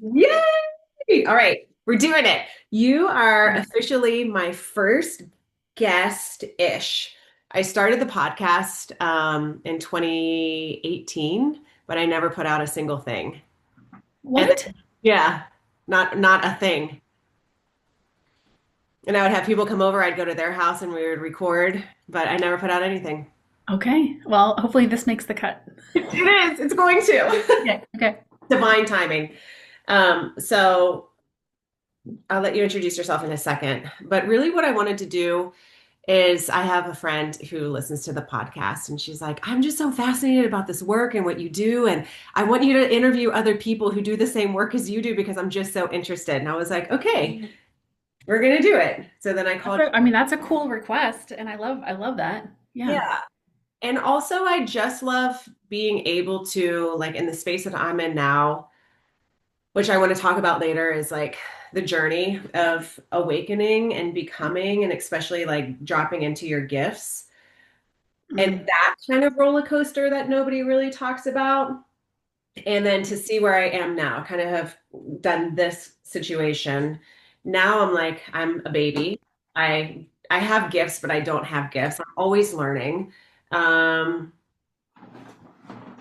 Yay! All right, we're doing it. You are officially my first guest-ish. I started the podcast in 2018, but I never put out a single thing. And What? then, yeah, not a thing. And I would have people come over, I'd go to their house and we would record, but I never put out anything. Okay. Well, hopefully this makes the cut. It is, it's going to. Okay. Okay. Divine timing. So I'll let you introduce yourself in a second. But really, what I wanted to do is I have a friend who listens to the podcast, and she's like, I'm just so fascinated about this work and what you do. And I want you to interview other people who do the same work as you do because I'm just so interested. And I was like, okay, we're going to do it. So then I called. I mean, that's a cool request, and I love that. Yeah. Yeah. And also, I just love being able to, like, in the space that I'm in now, which I want to talk about later, is like the journey of awakening and becoming, and especially like dropping into your gifts and Mm. that kind of roller coaster that nobody really talks about. And then to see where I am now, kind of have done this situation. Now I'm like, I'm a baby. I have gifts, but I don't have gifts. I'm always learning. Um,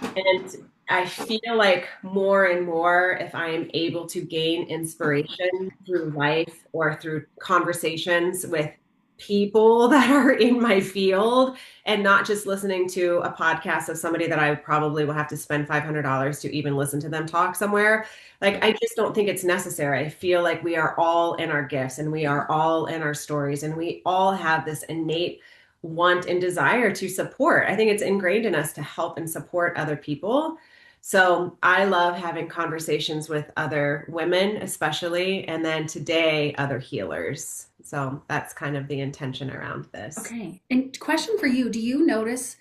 And I feel like more and more, if I am able to gain inspiration through life or through conversations with people that are in my field and not just listening to a podcast of somebody that I probably will have to spend $500 to even listen to them talk somewhere. Like, I just don't think it's necessary. I feel like we are all in our gifts and we are all in our stories and we all have this innate want and desire to support. I think it's ingrained in us to help and support other people. So I love having conversations with other women, especially, and then today, other healers. So that's kind of the intention around this. Okay. And question for you, do you notice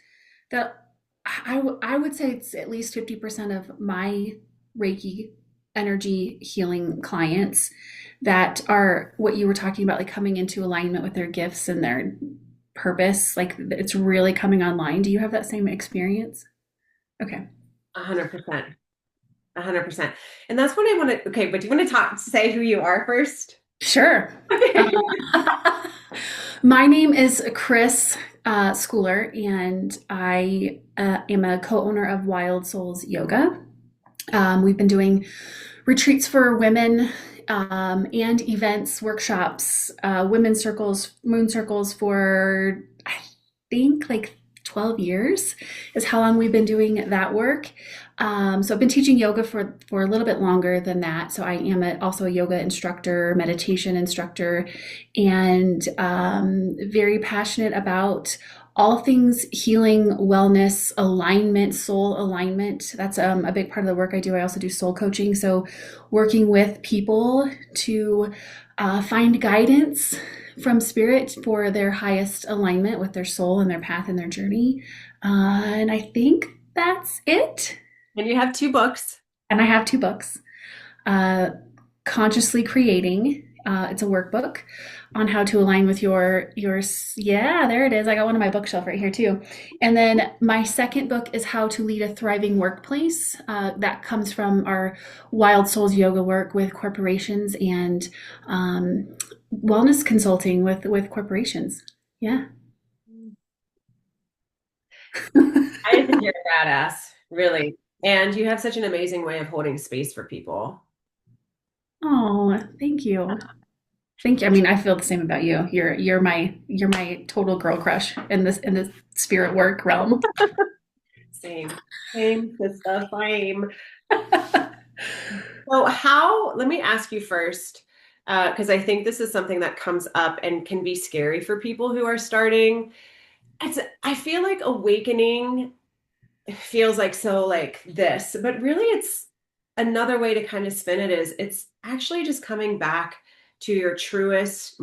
that I would say it's at least 50% of my Reiki energy healing clients that are what you were talking about, like coming into alignment with their gifts and their purpose, like it's really coming online. Do you have that same experience? Okay. 100%. 100%. And that's what I want to, okay, but do you want to say who you are first? Sure. Okay. My name is Kris Schooler, and I am a co-owner of Wild Souls Yoga. We've been doing retreats for women and events, workshops, women's circles, moon circles for, I think, like 12 years is how long we've been doing that work. So I've been teaching yoga for a little bit longer than that. So I am also a yoga instructor, meditation instructor, and very passionate about all things healing, wellness, alignment, soul alignment. That's a big part of the work I do. I also do soul coaching. So working with people to find guidance from spirit for their highest alignment with their soul and their path and their journey. And I think that's it. And you have two books. And I have two books. Uh, Consciously Creating. It's a workbook on how to align with your yeah, there it is. I got one on my bookshelf right here too. And then my second book is How to Lead a Thriving Workplace. That comes from our Wild Souls yoga work with corporations and wellness consulting with corporations. Yeah. I think you're a badass, really. And you have such an amazing way of holding space for people. Oh, thank you. Thank you. I mean, I feel the same about you. You're my total girl crush in this spirit work realm. Same, same, sister, same. So let me ask you first, because I think this is something that comes up and can be scary for people who are starting. I feel like awakening feels like so like this, but really it's another way to kind of spin it is it's actually just coming back to your truest,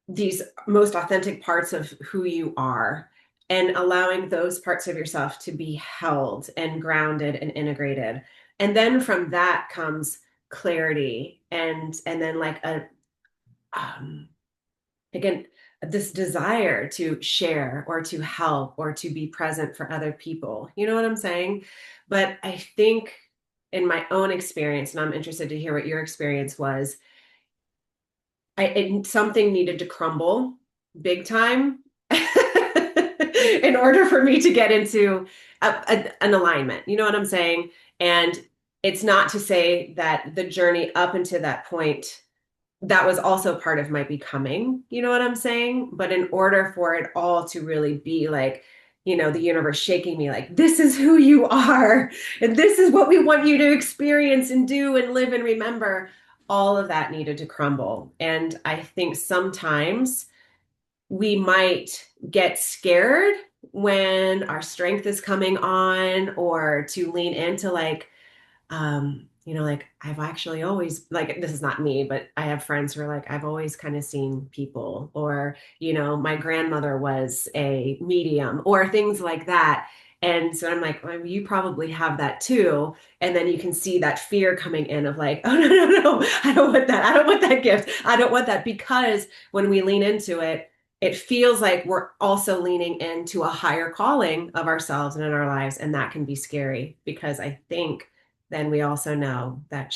these most authentic parts of who you are and allowing those parts of yourself to be held and grounded and integrated. And then from that comes clarity and then like a um again this desire to share or to help or to be present for other people. You know what I'm saying? But I think in my own experience, and I'm interested to hear what your experience was, something needed to crumble big time in order for me to get into an alignment. You know what I'm saying? And it's not to say that the journey up into that point, that was also part of my becoming. You know what I'm saying? But in order for it all to really be like, the universe shaking me like, this is who you are, and this is what we want you to experience and do and live and remember, all of that needed to crumble. And I think sometimes we might get scared when our strength is coming on, or to lean into like, like I've actually always, like, this is not me, but I have friends who are like, I've always kind of seen people, or, my grandmother was a medium, or things like that. And so I'm like, well, you probably have that too. And then you can see that fear coming in of like, oh, no, no, no, I don't want that. I don't want that gift. I don't want that. Because when we lean into it, it feels like we're also leaning into a higher calling of ourselves and in our lives. And that can be scary, because I think then we also know that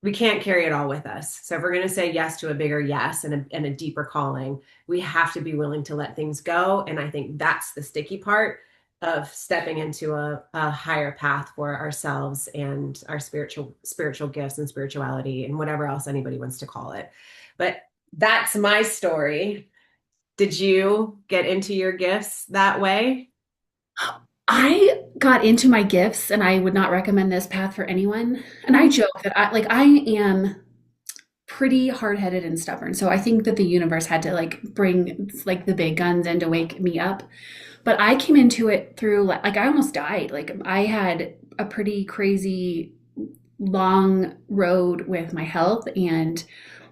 we can't carry it all with us. So if we're going to say yes to a bigger yes and a deeper calling, we have to be willing to let things go. And I think that's the sticky part of stepping into a higher path for ourselves and our spiritual gifts and spirituality and whatever else anybody wants to call it. But that's my story. Did you get into your gifts that way? I got into my gifts, and I would not recommend this path for anyone. And I joke that I am pretty hard-headed and stubborn. So I think that the universe had to like bring like the big guns in to wake me up. But I came into it through like I almost died. Like I had a pretty crazy long road with my health, and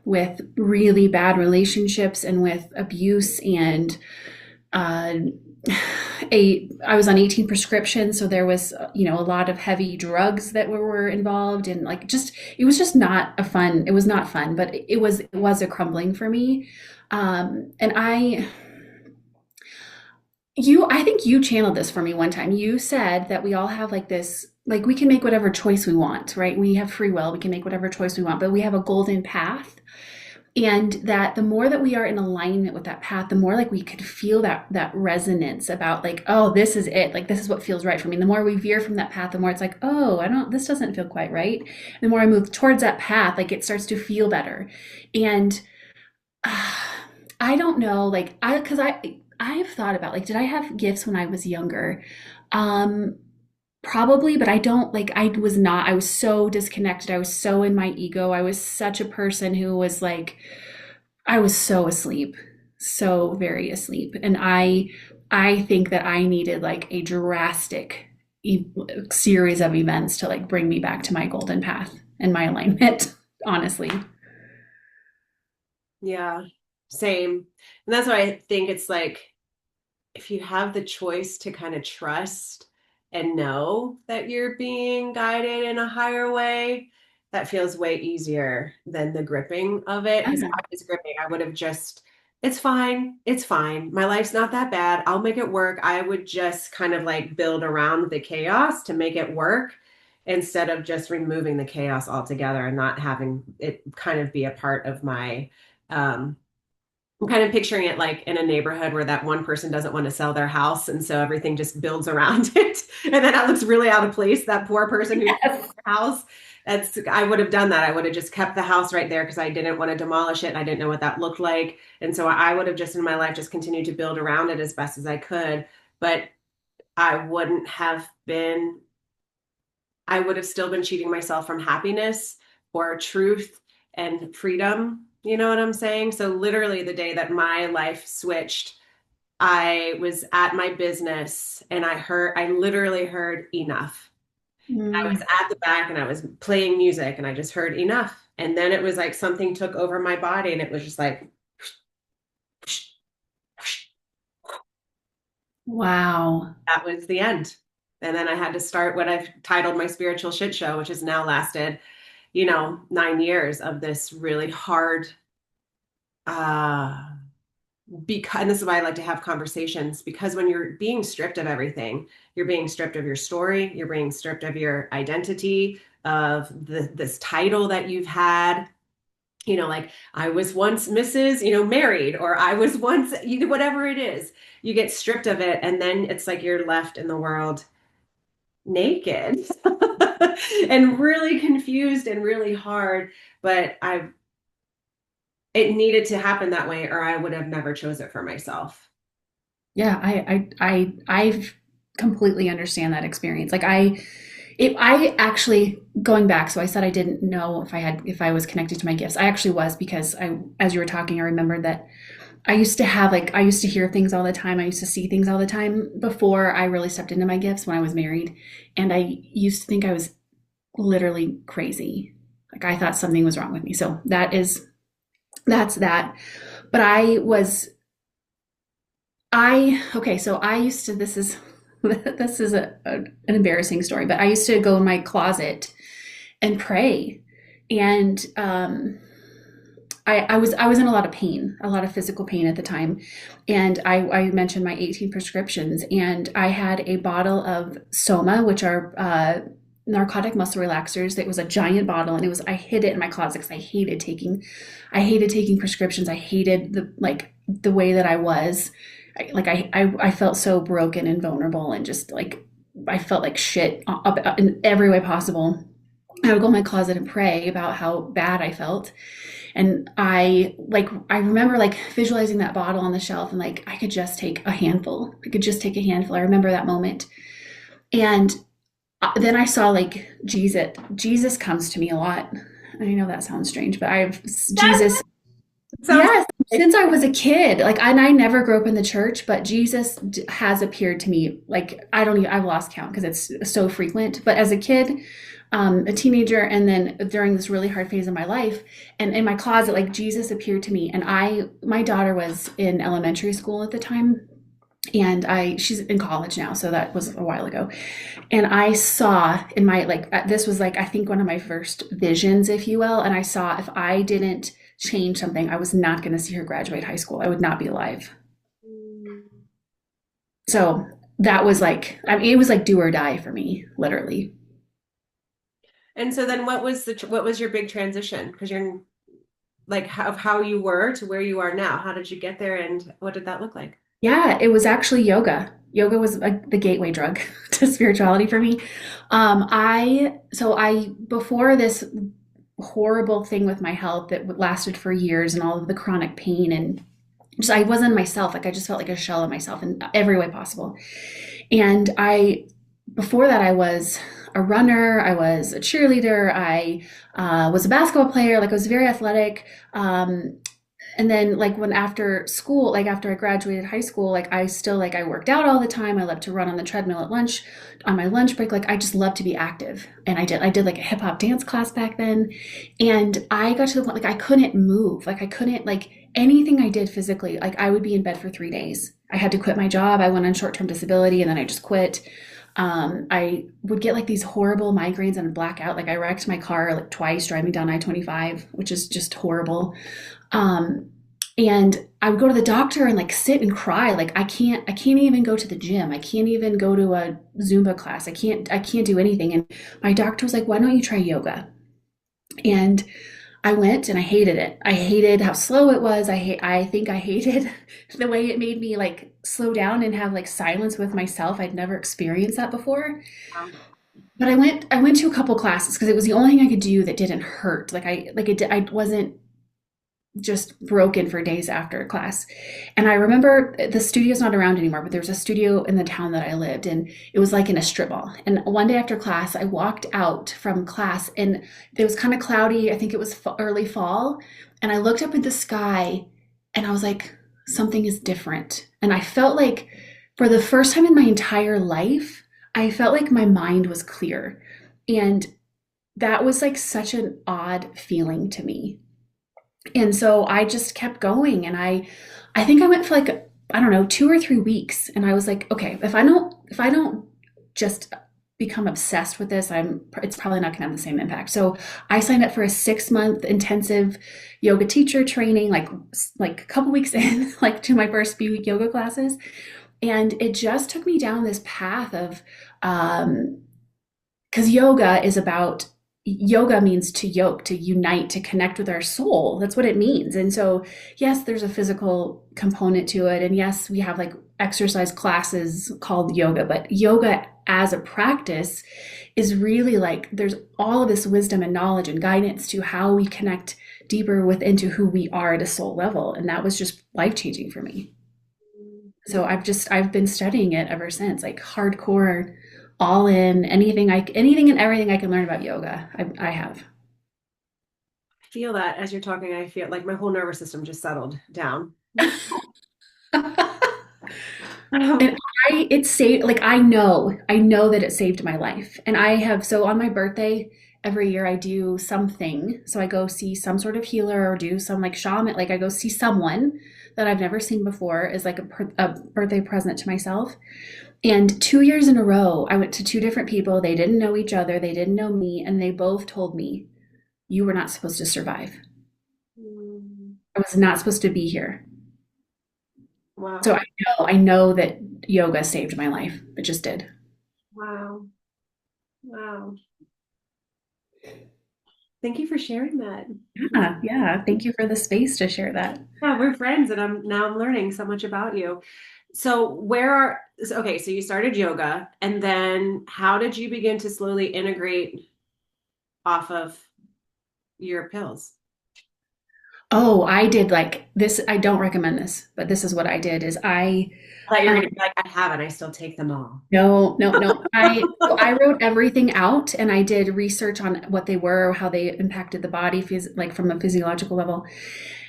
with really bad relationships, and with abuse, and uh, I was on 18 prescriptions, so there was a lot of heavy drugs that were involved, and like just it was just not a fun. It was not fun, but it was a crumbling for me. And I think you channeled this for me one time. You said that we all have like this, like we can make whatever choice we want, right? We have free will. We can make whatever choice we want, but we have a golden path. And that the more that we are in alignment with that path, the more like we could feel that resonance about like, oh, this is it. Like this is what feels right for me. And the more we veer from that path, the more it's like, oh, this doesn't feel quite right. And the more I move towards that path, like it starts to feel better. And uh, I don't know, like because I've thought about like, did I have gifts when I was younger? Um, Probably, but I don't like, I was so disconnected. I was so in my ego. I was such a person who was like, I was so asleep, so very asleep. And I think that I needed like a drastic series of events to like bring me back to my golden path and my alignment, honestly. Yeah, same. And that's why I think it's like, if you have the choice to kind of trust and know that you're being guided in a higher way, that feels way easier than the gripping of it. Because if I was gripping, I would have just, it's fine. It's fine. My life's not that bad. I'll make it work. I would just kind of like build around the chaos to make it work, instead of just removing the chaos altogether and not having it kind of be a part of my um, I'm kind of picturing it like in a neighborhood where that one person doesn't want to sell their house. And so everything just builds around it. And then that looks really out of place. That poor person who Yes. their house. I would have done that. I would have just kept the house right there because I didn't want to demolish it. And I didn't know what that looked like. And so I would have just in my life just continued to build around it as best as I could. But I wouldn't have been, I would have still been cheating myself from happiness or truth and freedom. You know what I'm saying? So literally the day that my life switched, I was at my business and I literally heard enough. I was Mm. at the back and I was playing music and I just heard enough. And then it was like something took over my body and it was just like, Wow. that was the end. And then I had to start what I've titled my spiritual shit show, which has now lasted, 9 years of this really hard, uh, because, and this is why I like to have conversations, because when you're being stripped of everything, you're being stripped of your story, you're being stripped of your identity, of this title that you've had, like I was once Mrs., married, or I was once, whatever it is, you get stripped of it. And then it's like you're left in the world naked and really confused and really hard. But it needed to happen that way, or I would have never chose it for myself. Yeah, I completely understand that experience. Like I actually, going back, so I said I didn't know if I was connected to my gifts. I actually was, because as you were talking, I remembered that I used to I used to hear things all the time. I used to see things all the time before I really stepped into my gifts when I was married. And I used to think I was literally crazy. Like I thought something was wrong with me. So that's that. But okay, so I used to, this is an embarrassing story, but I used to go in my closet and pray. And I was in a lot of pain, a lot of physical pain at the time. And I mentioned my 18 prescriptions, and I had a bottle of Soma, which are narcotic muscle relaxers. It was a giant bottle, and I hid it in my closet because I hated taking prescriptions. I hated the way that I was. I felt so broken and vulnerable, and just like I felt like shit in every way possible. I would go in my closet and pray about how bad I felt. And I remember like visualizing that bottle on the shelf, and like I could just take a handful. I could just take a handful. I remember that moment. And then I saw like Jesus comes to me a lot. I know that sounds strange, but Jesus. Sounds Yes, since I was a kid, like, and I never grew up in the church, but Jesus has appeared to me. Like, I've lost count because it's so frequent. But as a kid, a teenager, and then during this really hard phase of my life, and in my closet, like Jesus appeared to me. And my daughter was in elementary school at the time, and she's in college now, so that was a while ago. And I saw in my, like, this was like, I think one of my first visions, if you will. And I saw if I didn't change something, I was not going to see her graduate high school. I would not be alive. So that was like, I mean, it was like do or die for me, literally. And so then what was your big transition? Because you're like how you were to where you are now. How did you get there, and what did that look like? Yeah, it was actually yoga. Yoga was like the gateway drug to spirituality for me. Before this horrible thing with my health that lasted for years, and all of the chronic pain, and just I wasn't myself. Like I just felt like a shell of myself in every way possible. And before that, I was a runner. I was a cheerleader. I was a basketball player. Like I was very athletic. And then like after school, like after I graduated high school, like I still like I worked out all the time. I loved to run on the treadmill at lunch, on my lunch break. Like I just loved to be active. And I did like a hip hop dance class back then. And I got to the point like I couldn't move. Like I couldn't, like anything I did physically, like I would be in bed for 3 days. I had to quit my job. I went on short-term disability, and then I just quit. I would get like these horrible migraines and black out. Like I wrecked my car like twice driving down I-25, which is just horrible. And I would go to the doctor and like sit and cry. Like I can't even go to the gym. I can't even go to a Zumba class. I can't do anything. And my doctor was like, why don't you try yoga? And I went, and I hated it. I hated how slow it was. I think I hated the way it made me like slow down and have like silence with myself. I'd never experienced that before. But I went to a couple classes because it was the only thing I could do that didn't hurt. I wasn't just broken for days after class. And I remember the studio's not around anymore, but there was a studio in the town that I lived, and it was like in a strip mall. And one day after class, I walked out from class, and it was kind of cloudy. I think it was early fall. And I looked up at the sky, and I was like, something is different. And I felt like for the first time in my entire life, I felt like my mind was clear. And that was like such an odd feeling to me. And so I just kept going, and I think I went for like, I don't know, 2 or 3 weeks. And I was like, okay, if I don't just become obsessed with this, it's probably not going to have the same impact. So I signed up for a 6 month intensive yoga teacher training, like a couple weeks in, like to my first few yoga classes, and it just took me down this path of because yoga means to yoke, to unite, to connect with our soul. That's what it means. And so, yes, there's a physical component to it. And yes, we have like exercise classes called yoga, but yoga as a practice is really like there's all of this wisdom and knowledge and guidance to how we connect deeper within to who we are at a soul level. And that was just life changing for me. So I've been studying it ever since, like hardcore, all in, anything and everything I can learn about yoga. I have. Feel that as you're talking, I feel like my whole nervous system just settled down. And it saved, like, I know that it saved my life. And so on my birthday, every year I do something. So I go see some sort of healer or do some like shaman, like I go see someone that I've never seen before as like a birthday present to myself. And 2 years in a row, I went to two different people. They didn't know each other. They didn't know me. And they both told me, you were not supposed to survive. I was not supposed to be here. So Wow. I know that yoga saved my life. It just did. Wow. Wow. Thank you for sharing that. Yeah, yeah. Thank you for the space to share that. Yeah, we're friends and I'm learning so much about you. Okay, so you started yoga and then how did you begin to slowly integrate off of your pills? Oh, I did like this. I don't recommend this, but this is what I did is I thought you were um, gonna be like, I haven't, I still take them all. no, no, no. I wrote everything out and I did research on what they were, how they impacted the body, like from a physiological level.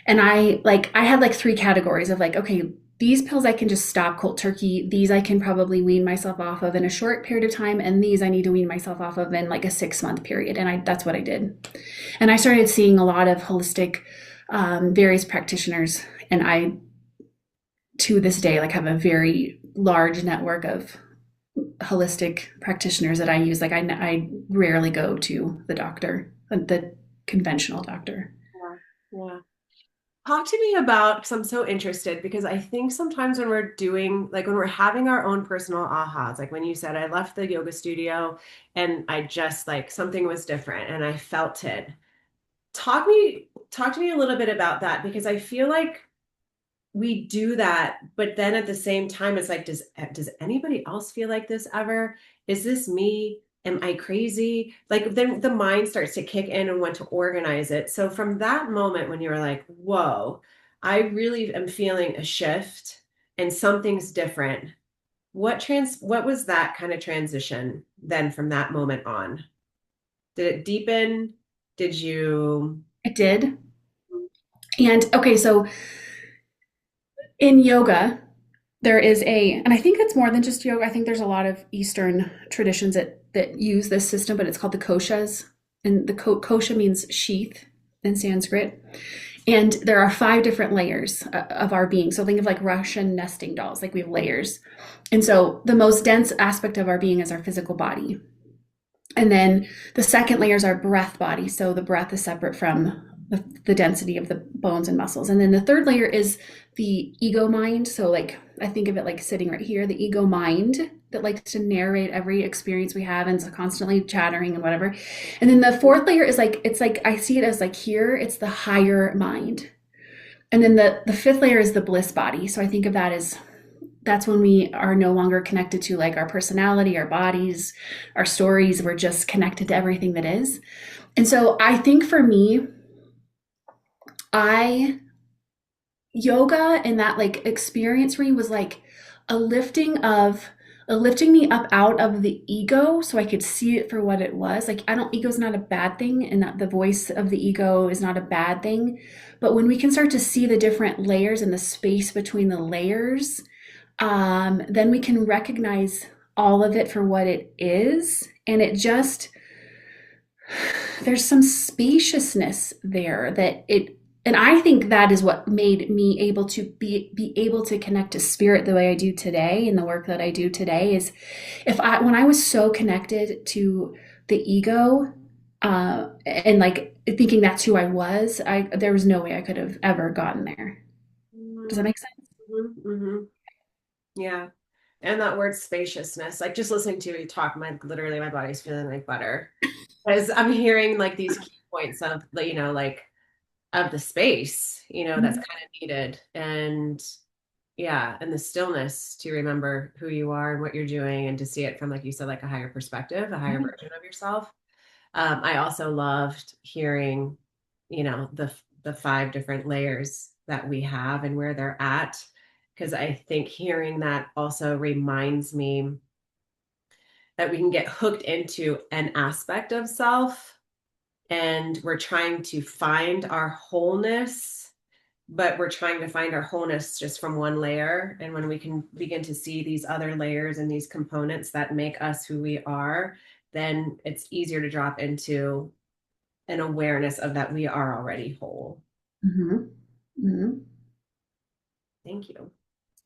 And I had like three categories of like, okay, these pills I can just stop cold turkey. These I can probably wean myself off of in a short period of time, and these I need to wean myself off of in like a 6 month period. And that's what I did. And I started seeing a lot of holistic, various practitioners, and I to this day like have a very large network of holistic practitioners that I use. Like I rarely go to the doctor, the conventional doctor. Yeah. Yeah. Talk to me about, because I'm so interested, because I think sometimes when we're doing, like when we're having our own personal ahas, like when you said, I left the yoga studio and I just like something was different and I felt it. Talk to me a little bit about that because I feel like we do that, but then at the same time, it's like, does anybody else feel like this ever? Is this me? Am I crazy? Like then the mind starts to kick in and want to organize it. So from that moment when you're like, whoa, I really am feeling a shift and something's different. What was that kind of transition then from that moment on? Did it deepen? Did you? It did. And okay, so in yoga, and I think it's more than just yoga. I think there's a lot of Eastern traditions that use this system, but it's called the koshas. And the kosha means sheath in Sanskrit. And there are 5 different layers of our being. So think of like Russian nesting dolls, like we have layers. And so the most dense aspect of our being is our physical body. And then the second layer is our breath body. So the breath is separate from the density of the bones and muscles. And then the third layer is the ego mind. So like I think of it like sitting right here, the ego mind that likes to narrate every experience we have and is constantly chattering and whatever. And then the fourth layer is like, it's like I see it as like here, it's the higher mind. And then the fifth layer is the bliss body. So I think of that as that's when we are no longer connected to like our personality, our bodies, our stories. We're just connected to everything that is. And so I think for me, yoga and that like experience for me was like a lifting me up out of the ego so I could see it for what it was. Like ego's not a bad thing and that the voice of the ego is not a bad thing. But when we can start to see the different layers and the space between the layers, then we can recognize all of it for what it is. And there's some spaciousness there that and I think that is what made me able to be able to connect to spirit the way I do today, and the work that I do today is if I when I was so connected to the ego, and like thinking that's who I was, I there was no way I could have ever gotten there. Does that Mm-hmm. make sense? Mm-hmm. Yeah. And that word spaciousness, like just listening to you talk, literally my body's feeling like butter. Because I'm hearing like these key points of, like of the space, that's Mhm. kind of needed. And yeah, and the stillness to remember who you are and what you're doing and to see it from, like you said, like a higher perspective, a higher Yeah. version of yourself. I also loved hearing, the five different layers that we have and where they're at, because I think hearing that also reminds me that we can get hooked into an aspect of self and we're trying to find our wholeness, but we're trying to find our wholeness just from one layer. And when we can begin to see these other layers and these components that make us who we are, then it's easier to drop into an awareness of that we are already whole. Mhm. Mhm. Thank you.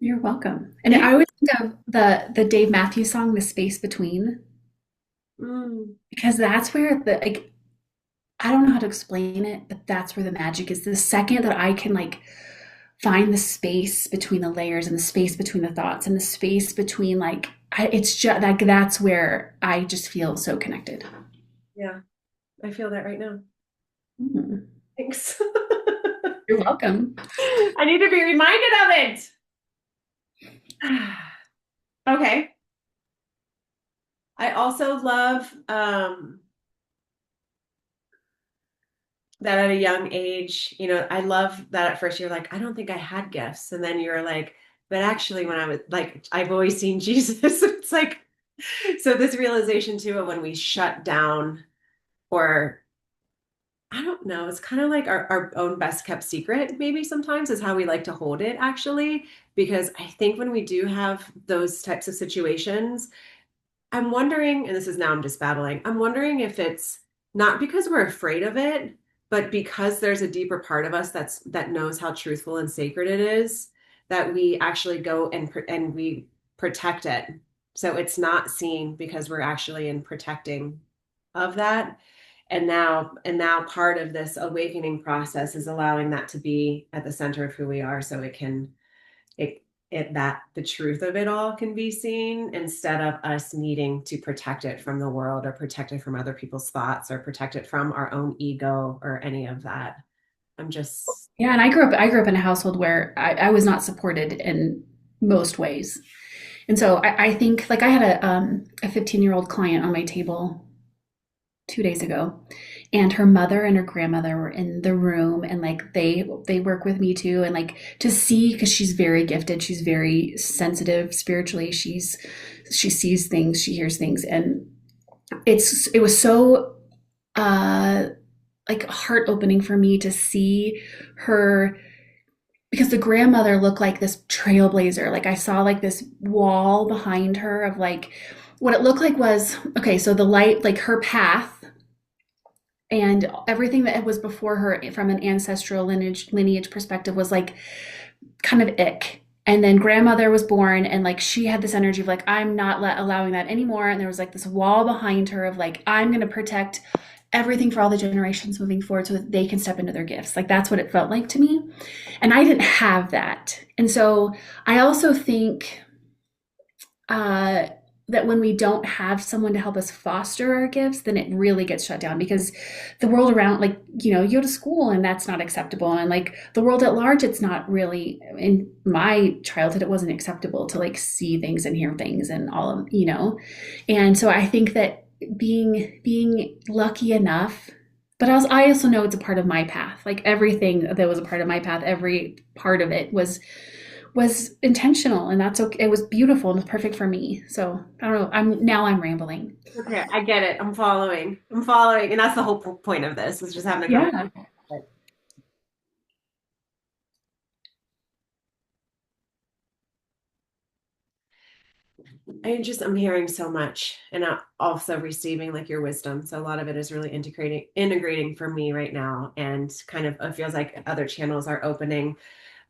You're welcome. And I always think of the Dave Matthews song, "The Space Between," Mm, because that's where the like I don't know how to explain it, but that's where the magic is. The second that I can like find the space between the layers and the space between the thoughts and the space between it's just like that's where I just feel so connected. yeah, I feel that right now. Mhm. Thanks. You're welcome. I need to be reminded of it. Okay. I also love that at a young age, I love that at first you're like, I don't think I had gifts. And then you're like, but actually, when I was like, I've always seen Jesus. It's like, so this realization too of when we shut down, or I don't know, it's kind of like our own best kept secret, maybe sometimes is how we like to hold it, actually. Because I think when we do have those types of situations, I'm wondering, and this is now I'm just battling, I'm wondering if it's not because we're afraid of it, but because there's a deeper part of us that knows how truthful and sacred it is, that we actually go and we protect it. So it's not seen because we're actually in protecting of that. And now part of this awakening process is allowing that to be at the center of who we are so it that the truth of it all can be seen instead of us needing to protect it from the world or protect it from other people's thoughts or protect it from our own ego or any of that. I'm just Yeah, and I grew up in a household where I was not supported in most ways. And so I think like I had a 15-year-old client on my table 2 days ago, and her mother and her grandmother were in the room, and like they work with me too, and like to see because she's very gifted, she's very sensitive spiritually, she sees things, she hears things, and it was so uh like heart opening for me to see her because the grandmother looked like this trailblazer. Like I saw like this wall behind her of like what it looked like was okay, so the light, like her path and everything that was before her from an ancestral lineage perspective was like kind of ick. And then grandmother was born, and like she had this energy of like I'm not allowing that anymore, and there was like this wall behind her of like I'm going to protect everything for all the generations moving forward so that they can step into their gifts. Like that's what it felt like to me, and I didn't have that. And so I also think uh, that when we don't have someone to help us foster our gifts, then it really gets shut down because the world around, like, you go to school and that's not acceptable. And like the world at large, it's not really, in my childhood, it wasn't acceptable to like see things and hear things and all of. And so I think that being lucky enough, but I also know it's a part of my path. Like everything that was a part of my path, every part of it was intentional, and that's okay. It was beautiful and it was perfect for me. So I don't know. I'm rambling. okay. I get it. I'm following. I'm following, and that's the whole point of this is just having a conversation. Yeah. I'm hearing so much and also receiving like your wisdom. So a lot of it is really integrating for me right now, and kind of it feels like other channels are opening.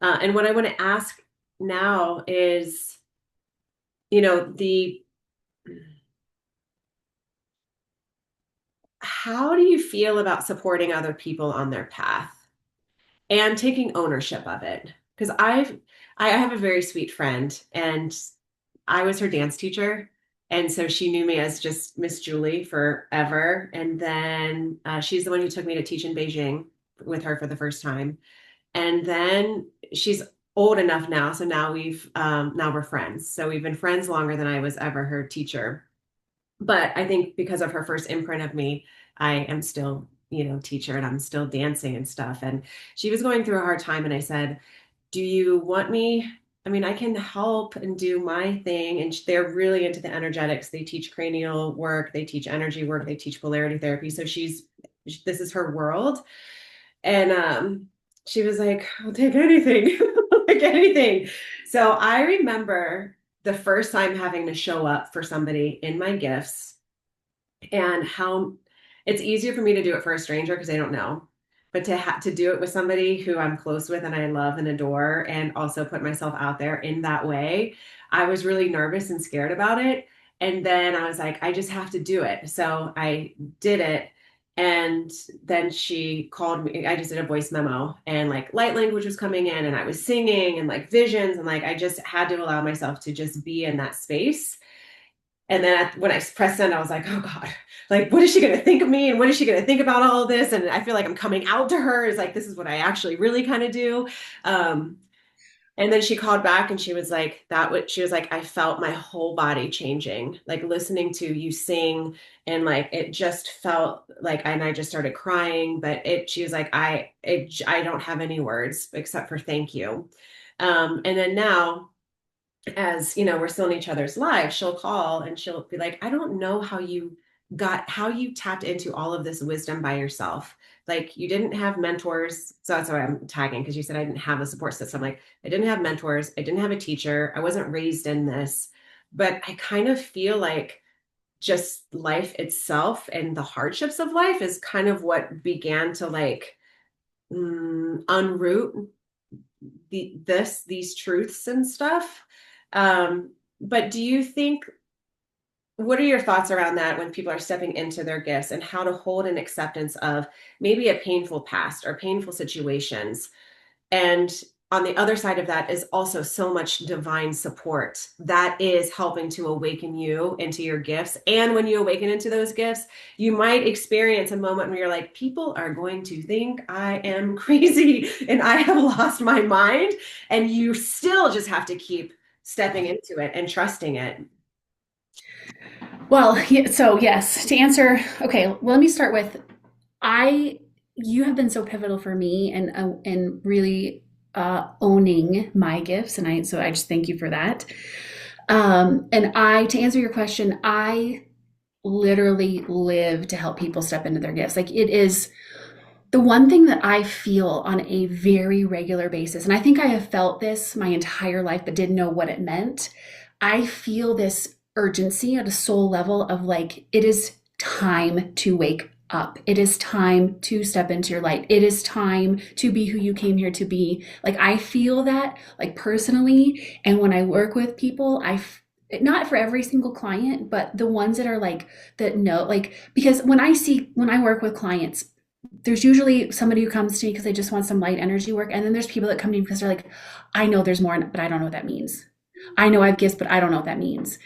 And what I want to ask now is, the how do you feel about supporting other people on their path and taking ownership of it? Because I have a very sweet friend, and I was her dance teacher. And so she knew me as just Miss Julie forever. And then she's the one who took me to teach in Beijing with her for the first time. And then she's old enough now. So now we're friends. So we've been friends longer than I was ever her teacher. But I think because of her first imprint of me, I am still, teacher, and I'm still dancing and stuff. And she was going through a hard time. And I said, do you want me? I mean, I can help and do my thing. And they're really into the energetics. They teach cranial work, they teach energy work, they teach polarity therapy. So this is her world. And she was like, I'll take anything, like anything. So I remember the first time having to show up for somebody in my gifts, and how it's easier for me to do it for a stranger because they don't know. But to do it with somebody who I'm close with and I love and adore, and also put myself out there in that way, I was really nervous and scared about it. And then I was like, I just have to do it. So I did it. And then she called me. I just did a voice memo, and like light language was coming in, and I was singing and like visions. And like I just had to allow myself to just be in that space. And then when I pressed send, I was like, oh God, like, what is she going to think of me? And what is she going to think about all of this? And I feel like I'm coming out to her is like, this is what I actually really kind of do. Um, and then she called back and she was like, she was like, I felt my whole body changing, like listening to you sing. And like, it just felt like, and I just started crying, but she was like, I don't have any words except for thank you. And then now, as we're still in each other's lives, she'll call and she'll be like, I don't know how you tapped into all of this wisdom by yourself. Like, you didn't have mentors. So that's why I'm tagging, because you said I didn't have a support system. Like, I didn't have mentors, I didn't have a teacher, I wasn't raised in this. But I kind of feel like just life itself and the hardships of life is kind of what began to like unroot these truths and stuff. But do you think, what are your thoughts around that when people are stepping into their gifts, and how to hold an acceptance of maybe a painful past or painful situations? And on the other side of that is also so much divine support that is helping to awaken you into your gifts. And when you awaken into those gifts, you might experience a moment where you're like, people are going to think I am crazy and I have lost my mind. And you still just have to keep stepping into it and trusting it. Well, so yes, to answer, okay, well, let me start with I you have been so pivotal for me and really owning my gifts, and I just thank you for that. And I to answer your question, I literally live to help people step into their gifts. Like it is the one thing that I feel on a very regular basis, and I think I have felt this my entire life but didn't know what it meant. I feel this urgency at a soul level of like, it is time to wake up. It is time to step into your light. It is time to be who you came here to be. Like, I feel that, like, personally. And when I work with people, not for every single client, but the ones that are like, that know, like, because when I work with clients, there's usually somebody who comes to me because they just want some light energy work. And then there's people that come to me because they're like, I know there's more, but I don't know what that means. I know I have gifts, but I don't know what that means.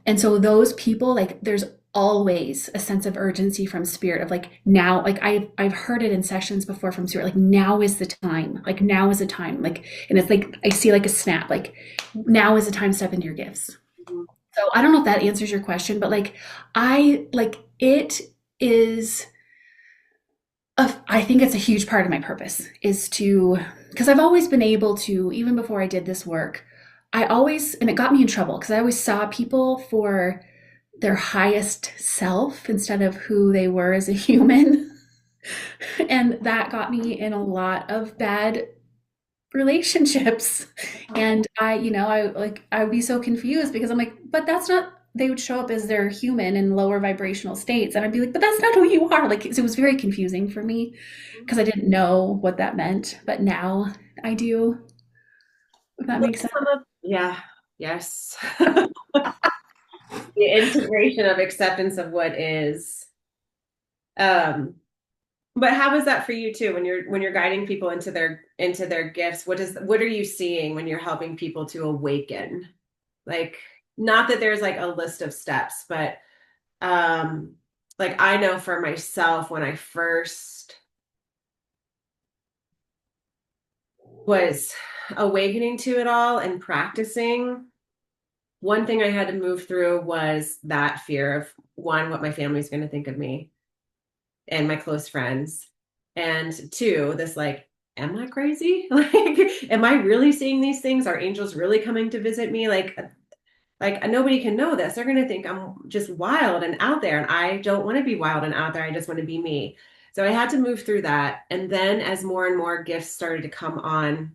And so those people, like, there's always a sense of urgency from spirit of like, now, like I've heard it in sessions before from spirit, like, now is the time, like, now is the time, like, and it's like, I see like a snap, like, now is the time to step into your gifts. Mhm. So I don't know if that answers your question, but like, it is, I think it's a huge part of my purpose is to, because I've always been able to, even before I did this work, and it got me in trouble because I always saw people for their highest self instead of who they were as a human. And that got me in a lot of bad relationships. And I would be so confused because I'm like, but that's not, they would show up as they're human in lower vibrational states. And I'd be like, but that's not who you are. Like, so it was very confusing for me because I didn't know what that meant. But now I do, if that Like makes sense. some of, yeah, yes. The integration of acceptance of what is. Um, but how is that for you too when you're guiding people into their gifts? What are you seeing when you're helping people to awaken? Like, not that there's like a list of steps, but um like I know for myself when I first was awakening to it all and practicing, one thing I had to move through was that fear of one, what my family's going to think of me and my close friends. And two, this like, am I crazy? Like, am I really seeing these things? Are angels really coming to visit me? Like nobody can know this. They're going to think I'm just wild and out there. And I don't want to be wild and out there. I just want to be me. So I had to move through that. And then as more and more gifts started to come on,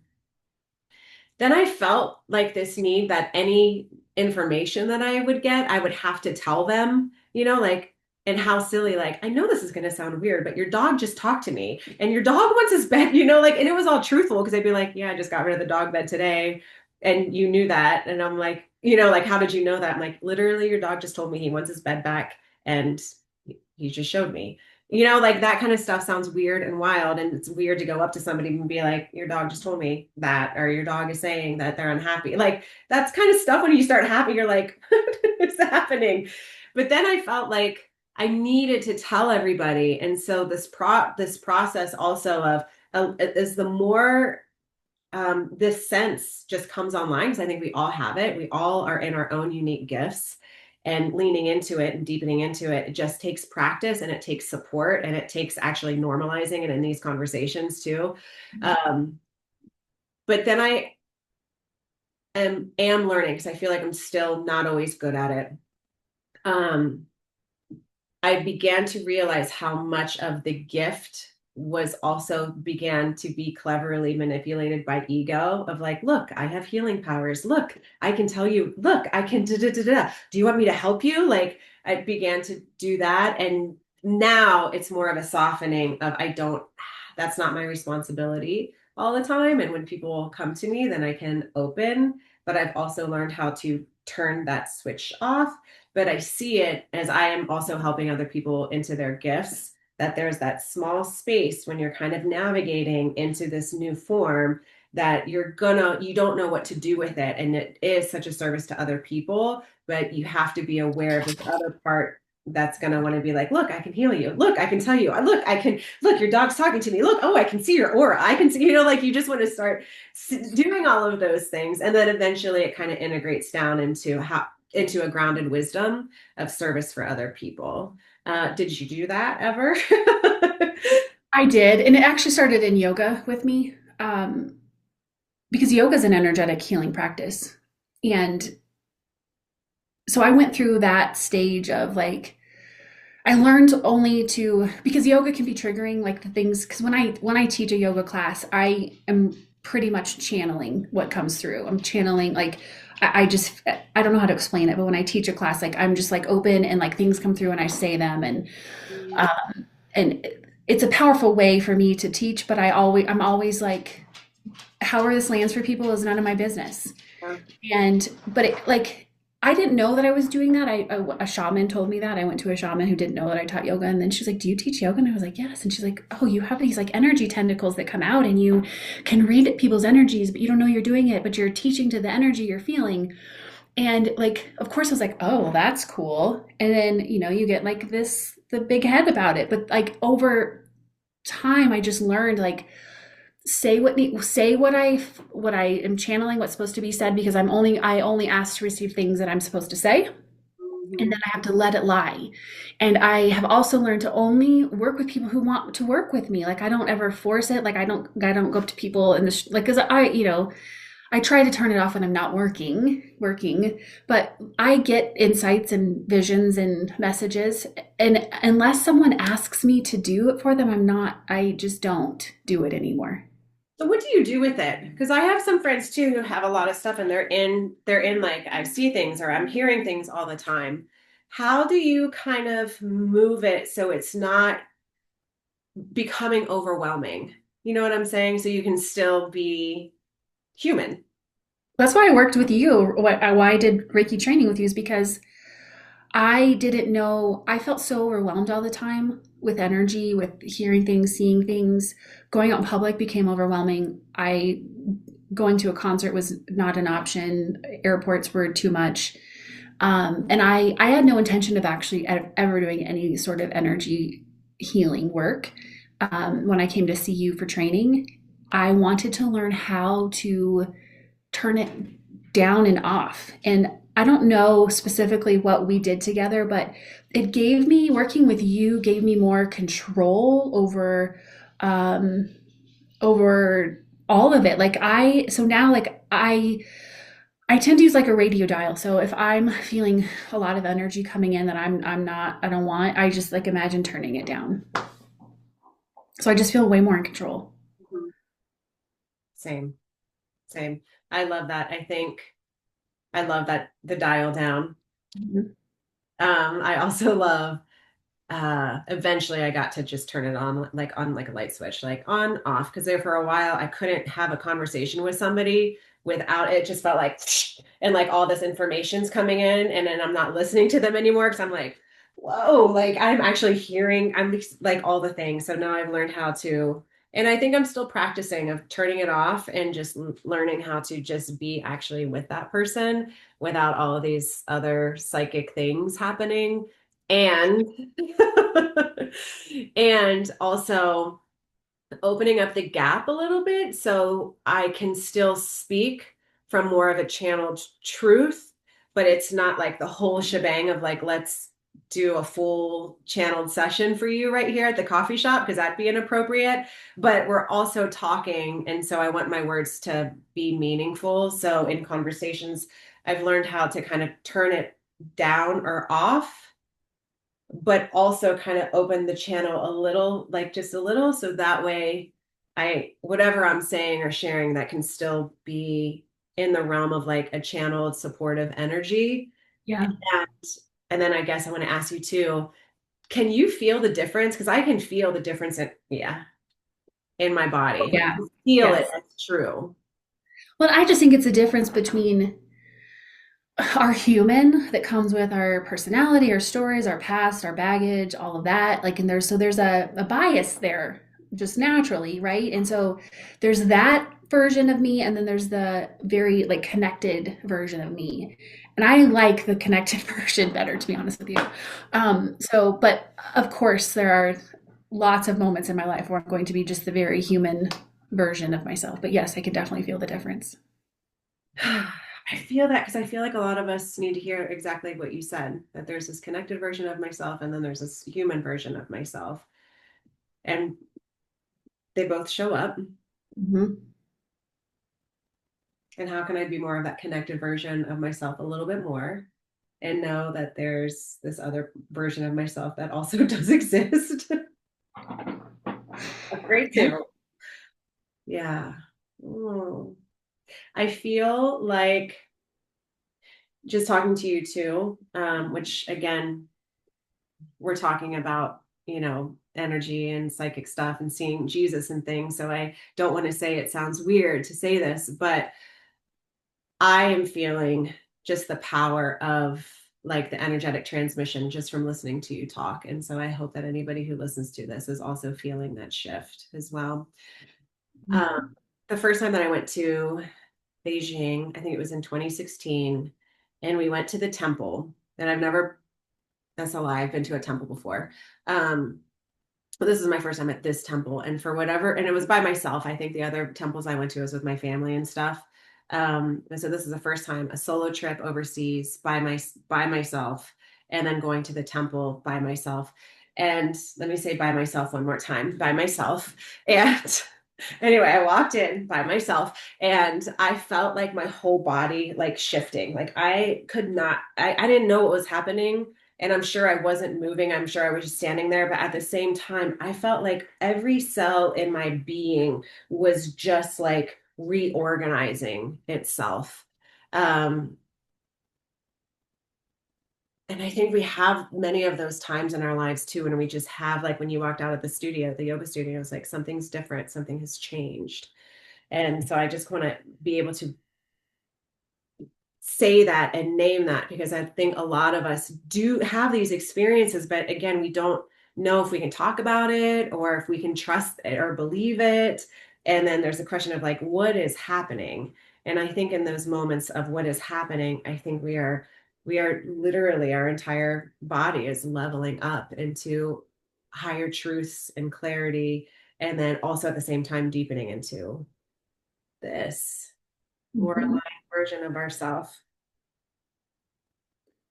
then I felt like this need that any information that I would get, I would have to tell them, like, and how silly, like, I know this is going to sound weird, but your dog just talked to me and your dog wants his bed, like, and it was all truthful because I'd be like, yeah, I just got rid of the dog bed today. And you knew that. And I'm like, like, how did you know that? I'm like, literally, your dog just told me he wants his bed back and he just showed me. Like that kind of stuff sounds weird and wild. And it's weird to go up to somebody and be like, your dog just told me that, or your dog is saying that they're unhappy. Like that's kind of stuff when you start happy, you're like, what's happening? But then I felt like I needed to tell everybody. And so this process also of is the more this sense just comes online because I think we all have it. We all are in our own unique gifts and leaning into it and deepening into it. It just takes practice and it takes support and it takes actually normalizing it in these conversations too. Um, but then I am learning because I feel like I'm still not always good at it. Um, I began to realize how much of the gift was also began to be cleverly manipulated by ego of like, look, I have healing powers. Look, I can tell you, look, I can da, da, da, da. Do you want me to help you? Like I began to do that. And now it's more of a softening of that's not my responsibility all the time. And when people come to me, then I can open. But I've also learned how to turn that switch off, but I see it as I am also helping other people into their gifts, that there's that small space when you're kind of navigating into this new form that you don't know what to do with it. And it is such a service to other people, but you have to be aware of this other part that's going to want to be like, look, I can heal you. Look, I can tell you. Look, your dog's talking to me. Look, oh, I can see your aura. I can see, like you just want to start doing all of those things. And then eventually it kind of integrates down into a grounded wisdom of service for other people. Did you do that ever? I did. And it actually started in yoga with me because yoga is an energetic healing practice. And so I went through that stage of like, I learned only to, because yoga can be triggering, like the things, because when I teach a yoga class, I am pretty much channeling what comes through. I'm channeling like I don't know how to explain it, but when I teach a class, like I'm just like open and like things come through and I say them and it's a powerful way for me to teach, but I'm always like, however this lands for people is none of my business. But it like, I didn't know that I was doing that. A shaman told me that. I went to a shaman who didn't know that I taught yoga. And then she's like, do you teach yoga? And I was like, yes. And she's like, oh, you have these like energy tentacles that come out and you can read people's energies, but you don't know you're doing it, but you're teaching to the energy you're feeling. And like, of course I was like, oh, well, that's cool. And then, you get like the big head about it. But like over time, I just learned like, say what I am channeling, what's supposed to be said, because I only ask to receive things that I'm supposed to say, and then I have to let it lie. And I have also learned to only work with people who want to work with me. Like I don't ever force it. Like I don't go up to people in the like because I try to turn it off when I'm not working, but I get insights and visions and messages. And unless someone asks me to do it for them, I just don't do it anymore. So what do you do with it? Because I have some friends too who have a lot of stuff and they're in like I see things or I'm hearing things all the time. How do you kind of move it so it's not becoming overwhelming? You know what I'm saying? So you can still be human. That's why I worked with you. Why I did Reiki training with you is because I didn't know. I felt so overwhelmed all the time with energy, with hearing things, seeing things. Going out in public became overwhelming. I Going to a concert was not an option. Airports were too much. And I had no intention of actually ever doing any sort of energy healing work. When I came to see you for training, I wanted to learn how to turn it down and off. And I don't know specifically what we did together, but it gave me, working with you, gave me more control um, over all of it. So now I tend to use like a radio dial. So if I'm feeling a lot of energy coming in that I don't want, I just like imagine turning it down. So I just feel way more in control. Mhm. Same, same. I love that. I love that the dial down. Mhm. I also love eventually I got to just turn it on like a light switch, like on off. Because there for a while I couldn't have a conversation with somebody without it just felt like and like all this information's coming in and then I'm not listening to them anymore because I'm like, whoa, like I'm actually hearing I'm like all the things. So now I've learned how to, and I think I'm still practicing of turning it off and just learning how to just be actually with that person without all of these other psychic things happening. And and also opening up the gap a little bit so I can still speak from more of a channeled truth, but it's not like the whole shebang of like, let's do a full channeled session for you right here at the coffee shop because that'd be inappropriate. But we're also talking. And so I want my words to be meaningful. So in conversations, I've learned how to kind of turn it down or off but also kind of open the channel a little, like just a little, so that way whatever I'm saying or sharing, that can still be in the realm of like a channeled supportive energy. Yeah. And and then I guess I want to ask you too, can you feel the difference? Because I can feel the difference in my body. Yeah. Feel it Yes. as true. Well, I just think it's a difference between our human that comes with our personality, our stories, our past, our baggage, all of that. Like, and there's a bias there just naturally, right? And so there's that version of me, and then there's the very like connected version of me. And I like the connected version better, to be honest with you. But of course, there are lots of moments in my life where I'm going to be just the very human version of myself. But yes, I can definitely feel the difference. I feel that because I feel like a lot of us need to hear exactly what you said, that there's this connected version of myself and then there's this human version of myself. And they both show up. Mhm. And how can I be more of that connected version of myself a little bit more and know that there's this other version of myself that also does exist? Great Yeah. too. Yeah. Oh. I feel like just talking to you too, which again, we're talking about, energy and psychic stuff and seeing Jesus and things. So I don't want to say it sounds weird to say this, but I am feeling just the power of like the energetic transmission just from listening to you talk. And so I hope that anybody who listens to this is also feeling that shift as well. Um, the first time that I went to Beijing, I think it was in 2016, and we went to the temple. And that's a lie, I've been to a temple before. But this is my first time at this temple. And for whatever, and it was by myself. I think the other temples I went to was with my family and stuff. And so this is the first time a solo trip overseas by myself, and then going to the temple by myself. And let me say by myself one more time, by myself. And anyway, I walked in by myself and I felt like my whole body like shifting. Like I could not, I didn't know what was happening. And I'm sure I wasn't moving. I'm sure I was just standing there. But at the same time, I felt like every cell in my being was just like reorganizing itself. Um, and I think we have many of those times in our lives too, when we just have, like when you walked out of the studio, the yoga studio, it was like something's different, something has changed. And so I just want to be able to say that and name that, because I think a lot of us do have these experiences, but again, we don't know if we can talk about it or if we can trust it or believe it. And then there's a question of like, what is happening? And I think in those moments of what is happening, I think we are literally, our entire body is leveling up into higher truths and clarity, and then also at the same time deepening into this more Mhm. aligned version of ourselves.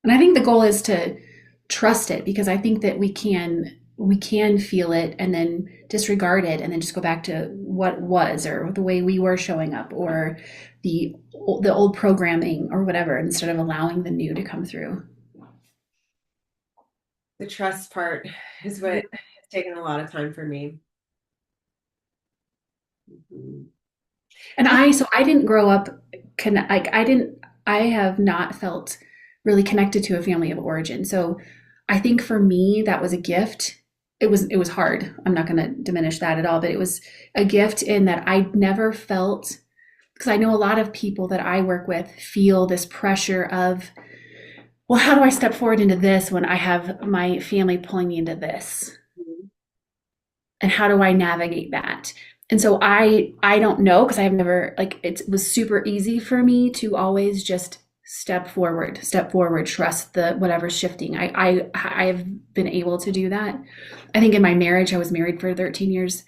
And I think the goal is to trust it, because I think that we can feel it and then disregard it and then just go back to what was, or the way we were showing up, or the the old programming or whatever, instead of allowing the new to come through. The trust part is what has taken a lot of time for me. Mhm. And I didn't grow up like I have not felt really connected to a family of origin. So I think for me that was a gift. It was hard. I'm not going to diminish that at all, but it was a gift in that I never felt, because I know a lot of people that I work with feel this pressure of, well, how do I step forward into this when I have my family pulling me into this? And how do I navigate that? And so I don't know, because I've never, like, it was super easy for me to always just step forward, trust the whatever's shifting. I've been able to do that. I think in my marriage, I was married for 13 years.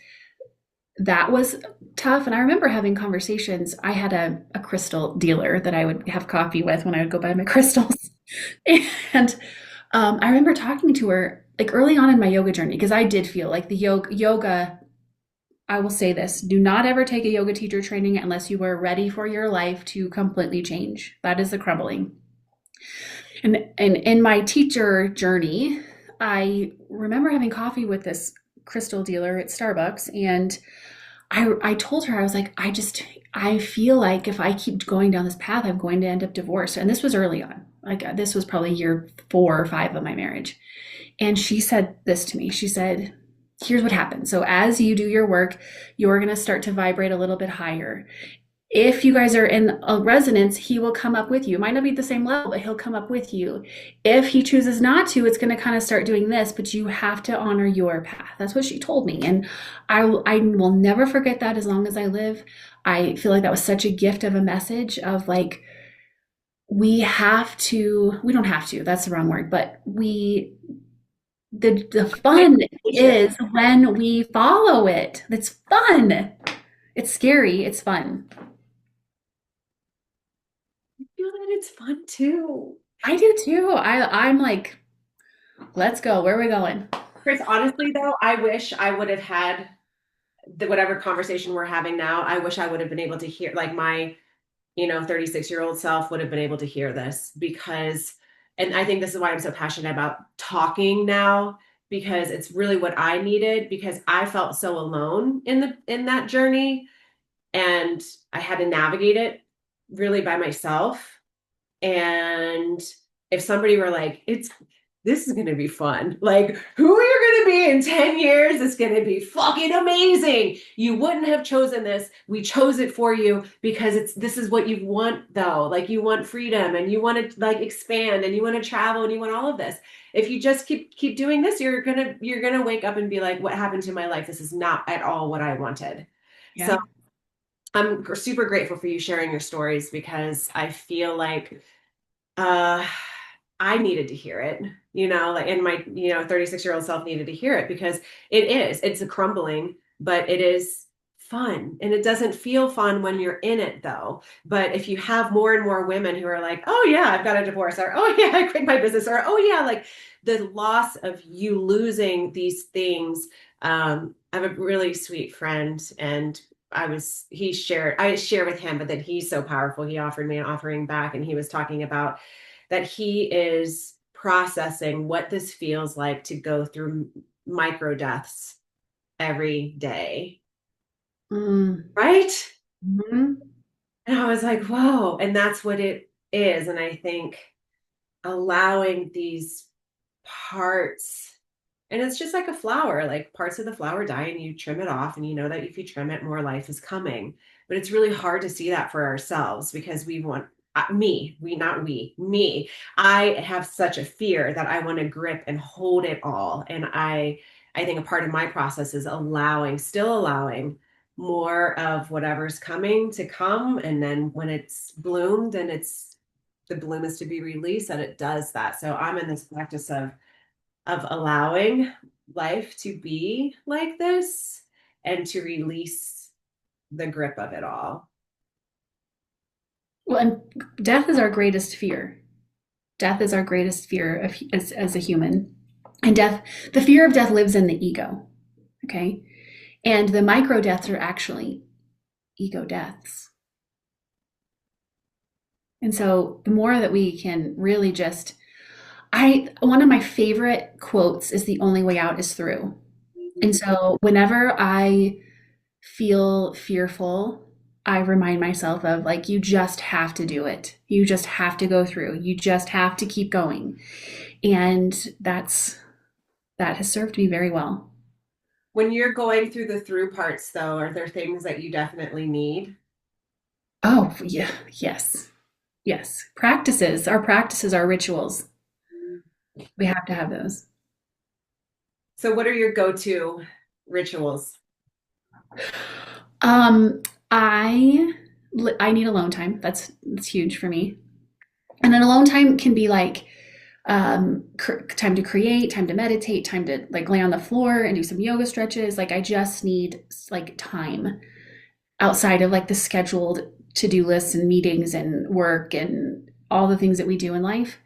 That was tough. And I remember having conversations. I had a crystal dealer that I would have coffee with when I would go buy my crystals. And I remember talking to her like early on in my yoga journey, because I did feel like the yoga. I will say this: do not ever take a yoga teacher training unless you are ready for your life to completely change. That is the crumbling. And in my teacher journey, I remember having coffee with this crystal dealer at Starbucks, and I told her, I was like, I feel like if I keep going down this path, I'm going to end up divorced. And this was early on. Like, this was probably year 4 or 5 of my marriage. And she said this to me. She said, here's what happens. So as you do your work, you're going to start to vibrate a little bit higher. If you guys are in a resonance, he will come up with you. It might not be the same level, but he'll come up with you. If he chooses not to, it's going to kind of start doing this, but you have to honor your path. That's what she told me. And I will never forget that as long as I live. I feel like that was such a gift of a message of like, we don't have to, that's the wrong word, but the fun is when we follow it. It's fun. It's scary. It's fun. I feel that it's fun too. I do too. I'm like, let's go. Where are we going? Kris, honestly though, I wish I would have had whatever conversation we're having now. I wish I would have been able to hear, like my 36-year-old self would have been able to hear this, because, and I think this is why I'm so passionate about talking now, because it's really what I needed, because I felt so alone in that journey, and I had to navigate it really by myself. And if somebody were like, this is going to be fun. Like, who are you going to be in 10 years? It's going to be fucking amazing. You wouldn't have chosen this. We chose it for you because this is what you want though. Like, you want freedom and you want to like expand and you want to travel and you want all of this. If you just keep doing this, you're going to wake up and be like, what happened to my life? This is not at all what I wanted. So Yeah. I'm super grateful for you sharing your stories, because I feel like uh I needed to hear it, like, and my 36-year-old self needed to hear it, because it's a crumbling, but it is fun, and it doesn't feel fun when you're in it though. But if you have more and more women who are like, oh yeah, I've got a divorce, or oh yeah, I quit my business, or oh yeah, like the loss of you losing these things. I have a really sweet friend, and I share with him, but that he's so powerful. He offered me an offering back, and he was talking about that he is processing what this feels like to go through micro deaths every day. Mm. Right? Mhm. And I was like, whoa. And that's what it is. And I think allowing these parts, and it's just like a flower, like parts of the flower die and you trim it off, and you know that if you trim it, more life is coming. But it's really hard to see that for ourselves because we want me. I have such a fear that I want to grip and hold it all. And I think a part of my process is still allowing more of whatever's coming to come. And then when it's bloomed and it's the bloom is to be released, that it does that. So I'm in this practice of allowing life to be like this and to release the grip of it all. Well, and death is our greatest fear. Death is our greatest fear as a human. And the fear of death lives in the ego. Okay. And the micro deaths are actually ego deaths. And so the more that we can really just, one of my favorite quotes is the only way out is through. And so whenever I feel fearful, I remind myself of like, you just have to do it. You just have to go through. You just have to keep going. And that has served me very well. When you're going through the through parts, though, are there things that you definitely need? Oh, yeah, yes. Yes. Practices, our rituals. We have to have those. So, what are your go-to rituals? Um, I I need alone time. That's huge for me. And then alone time can be like time to create, time to meditate, time to like lay on the floor and do some yoga stretches. Like I just need like time outside of like the scheduled to-do lists and meetings and work and all the things that we do in life.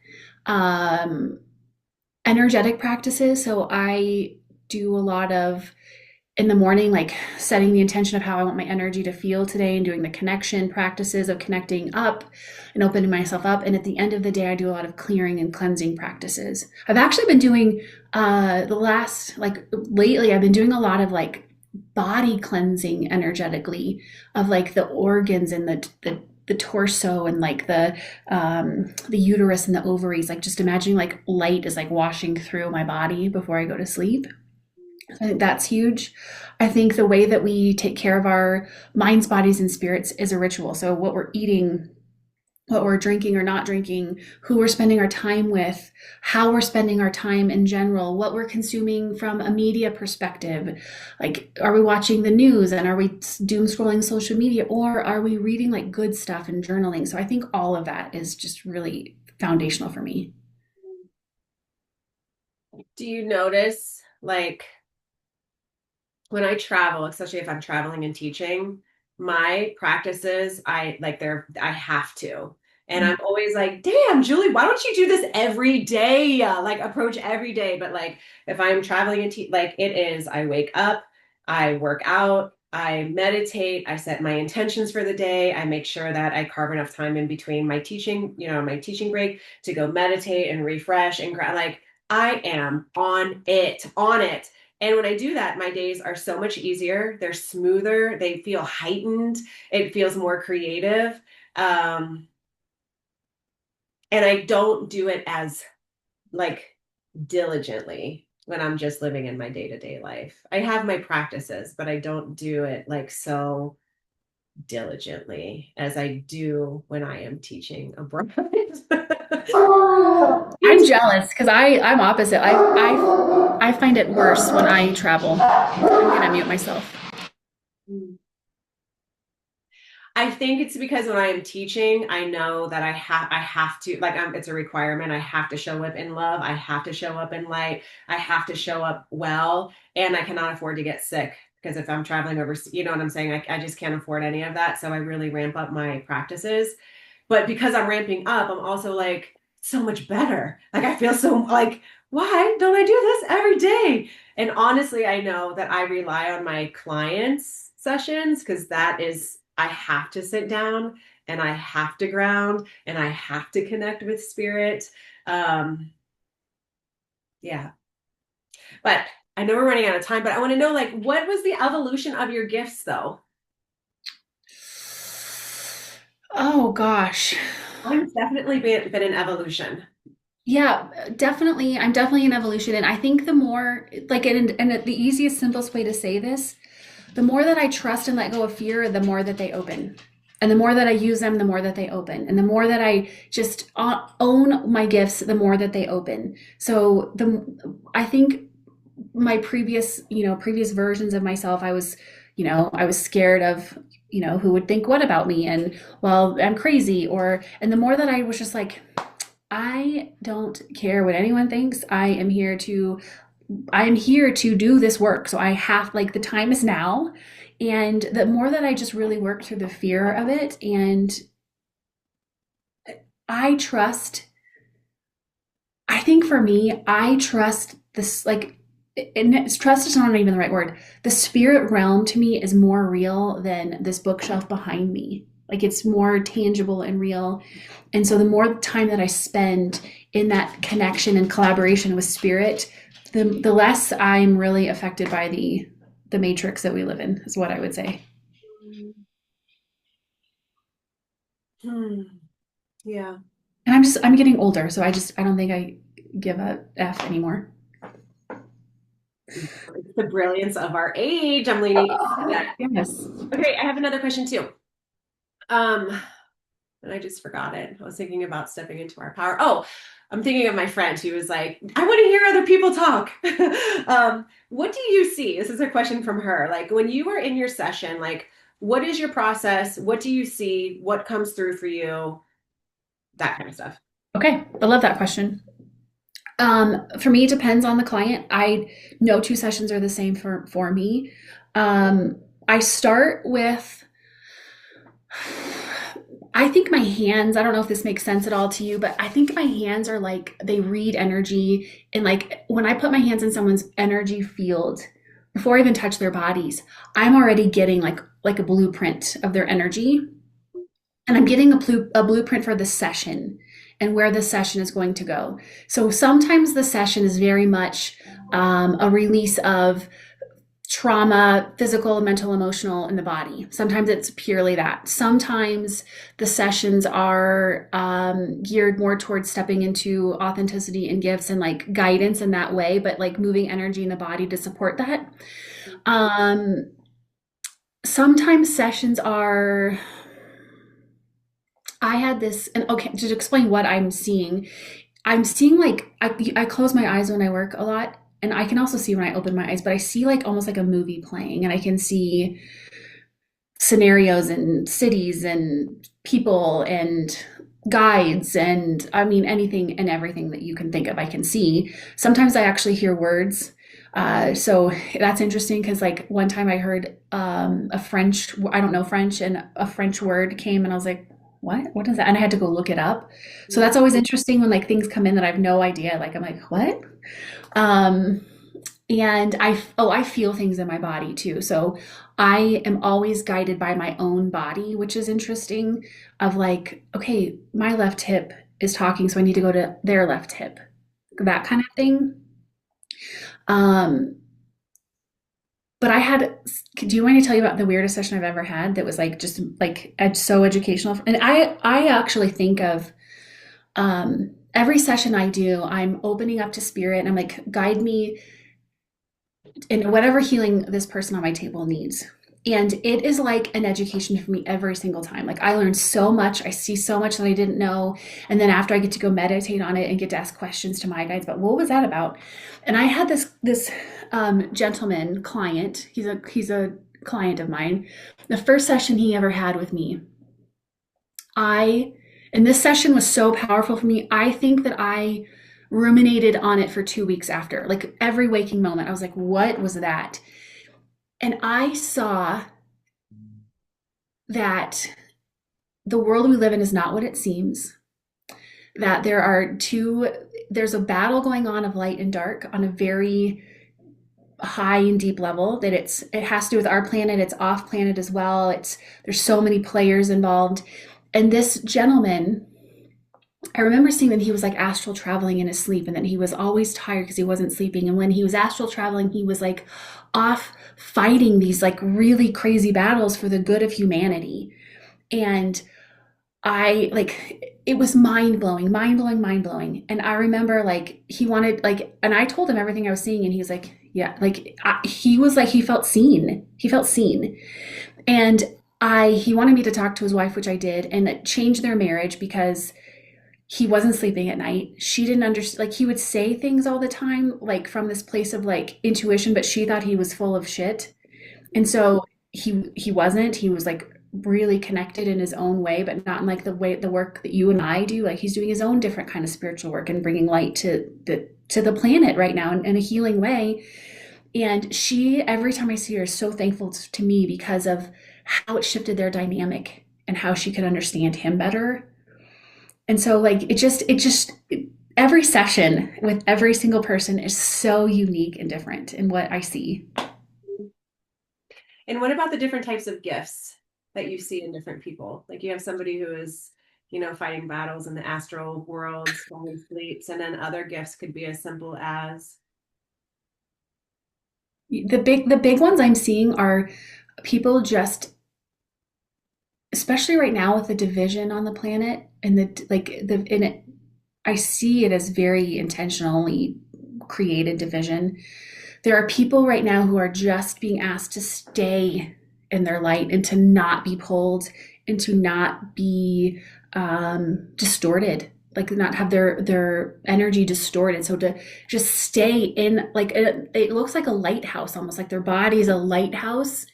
Um, Energetic practices. So I do a lot of in the morning, like setting the intention of how I want my energy to feel today and doing the connection practices of connecting up and opening myself up. And at the end of the day, I do a lot of clearing and cleansing practices. I've actually been doing like lately, I've been doing a lot of like body cleansing energetically of like the organs and the torso and like the uterus and the ovaries, like just imagining like light is like washing through my body before I go to sleep. I think that's huge. I think the way that we take care of our minds, bodies, and spirits is a ritual. So, what we're eating, what we're drinking or not drinking, who we're spending our time with, how we're spending our time in general, what we're consuming from a media perspective. Like, are we watching the news and are we doom scrolling social media, or are we reading like good stuff and journaling? So, I think all of that is just really foundational for me. Do you notice, like, when I travel, especially if I'm traveling and teaching, my practices, I have to. And I'm always like, damn, Julie, why don't you do this every day? Like approach every day. But like if I'm traveling and like it is, I wake up, I work out, I meditate, I set my intentions for the day. I make sure that I carve enough time in between my teaching, my teaching break to go meditate and refresh and like I am on it. And when I do that, my days are so much easier. They're smoother. They feel heightened. It feels more creative. Um, and I don't do it as like diligently when I'm just living in my day-to-day life. I have my practices, but I don't do it like so diligently as I do when I am teaching abroad. I'm jealous because I'm opposite. I find it worse when I travel. I'm gonna mute myself. I think it's because when I am teaching, I know that I have to like it's a requirement. I have to show up in love. I have to show up in light. I have to show up well, and I cannot afford to get sick because if I'm traveling overseas, you know what I'm saying? I just can't afford any of that. So I really ramp up my practices. But because I'm ramping up, I'm also like so much better. Like I feel so like, why don't I do this every day? And honestly, I know that I rely on my clients' sessions because that is, I have to sit down and I have to ground and I have to connect with spirit. Um, Yeah. But I know we're running out of time, but I want to know, like, what was the evolution of your gifts though? Oh gosh. Mine's definitely been an evolution. Yeah, definitely. I'm definitely in evolution. And I think the more, like, and the easiest, simplest way to say this, the more that I trust and let go of fear, the more that they open. And the more that I use them, the more that they open. And the more that I just own my gifts, the more that they open. So I think my previous versions of myself, I was scared of, who would think what about me, and well, I'm crazy, and the more that I was just like, I don't care what anyone thinks. I'm here to do this work. So I have, like, the time is now. And the more that I just really work through the fear of it, and I trust, I think for me, I trust this, like, and trust is not even the right word. The spirit realm to me is more real than this bookshelf behind me. Like, it's more tangible and real. And so the more time that I spend in that connection and collaboration with spirit, the less I'm really affected by the matrix that we live in, is what I would say. Hmm. Yeah. And I'm getting older, so I don't think I give a F anymore. It's the brilliance of our age. I'm leaning into Oh, that. yes. Okay, I have another question too. Um, and I just forgot it. I was thinking about stepping into our power. Oh, I'm thinking of my friend who was like, I want to hear other people talk. What do you see? This is a question from her. Like, when you are in your session, like, what is your process? What do you see? What comes through for you? That kind of stuff. Okay, I love that question. For me, it depends on the client. I No two sessions are the same for me. I start with, I think my hands, I don't know if this makes sense at all to you, but I think my hands are like, they read energy. And like, when I put my hands in someone's energy field, before I even touch their bodies, I'm already getting like a blueprint of their energy. And I'm getting a blueprint for the session and where the session is going to go. So sometimes the session is very much a release of trauma, physical, mental, emotional, in the body. Sometimes it's purely that. Sometimes the sessions are geared more towards stepping into authenticity and gifts and like guidance in that way, but like moving energy in the body to support that. Um, Sometimes sessions are, I had this, and okay, to explain what I'm seeing like, I close my eyes when I work a lot, and I can also see when I open my eyes, but I see like almost like a movie playing, and I can see scenarios and cities and people and guides, and I mean, anything and everything that you can think of, I can see. Sometimes I actually hear words. So that's interesting because, like, one time I heard I don't know French, and a French word came, and I was like, what is that? And I had to go look it up. So that's always interesting when like things come in that I have no idea. Like, I'm like, what? Um, and I feel things in my body too. So I am always guided by my own body, which is interesting. Of like, okay, my left hip is talking, so I need to go to their left hip, that kind of thing. Um, but do you want me to tell you about the weirdest session I've ever had that was like just like so educational? And I actually think of every session I do, I'm opening up to spirit, and I'm like, guide me in whatever healing this person on my table needs. And it is like an education for me every single time. Like, I learn so much, I see so much that I didn't know. And then after, I get to go meditate on it and get to ask questions to my guides. But what was that about? And I had this gentleman client. He's a client of mine. The first session he ever had with me, I and this session was so powerful for me. I think that I ruminated on it for 2 weeks after. Like, every waking moment, I was like, what was that? And I saw that the world we live in is not what it seems. That there's a battle going on of light and dark on a very high and deep level, that it has to do with our planet, it's off planet as well. There's so many players involved. And this gentleman I remember seeing that he was like astral traveling in his sleep and that he was always tired because he wasn't sleeping. And when he was astral traveling, he was like off fighting these like really crazy battles for the good of humanity. And I like it was mind blowing, mind blowing, mind blowing. And I remember like he wanted like, and I told him everything I was seeing, and he was like, yeah, like he was like he felt seen. He felt seen, and he wanted me to talk to his wife, which I did, and change their marriage because he wasn't sleeping at night. She didn't understand, like he would say things all the time, like from this place of like intuition, but she thought he was full of shit. And so he wasn't. He was like really connected in his own way, but not in like the work that you and I do. Like he's doing his own different kind of spiritual work and bringing light to the planet right now in a healing way. And she, every time I see her, is so thankful to me because of how it shifted their dynamic and how she could understand him better. And so like every session with every single person is so unique and different in what I see. And what about the different types of gifts that you see in different people? Like you have somebody who is, fighting battles in the astral world while he sleeps, and then other gifts could be as simple as, The big ones I'm seeing are people just, especially right now with the division on the planet and the like the in it, I see it as very intentionally created division. There are people right now who are just being asked to stay in their light and to not be pulled and to not be distorted, like not have their energy distorted. So to just stay in, like it looks like a lighthouse, almost like their body is a lighthouse,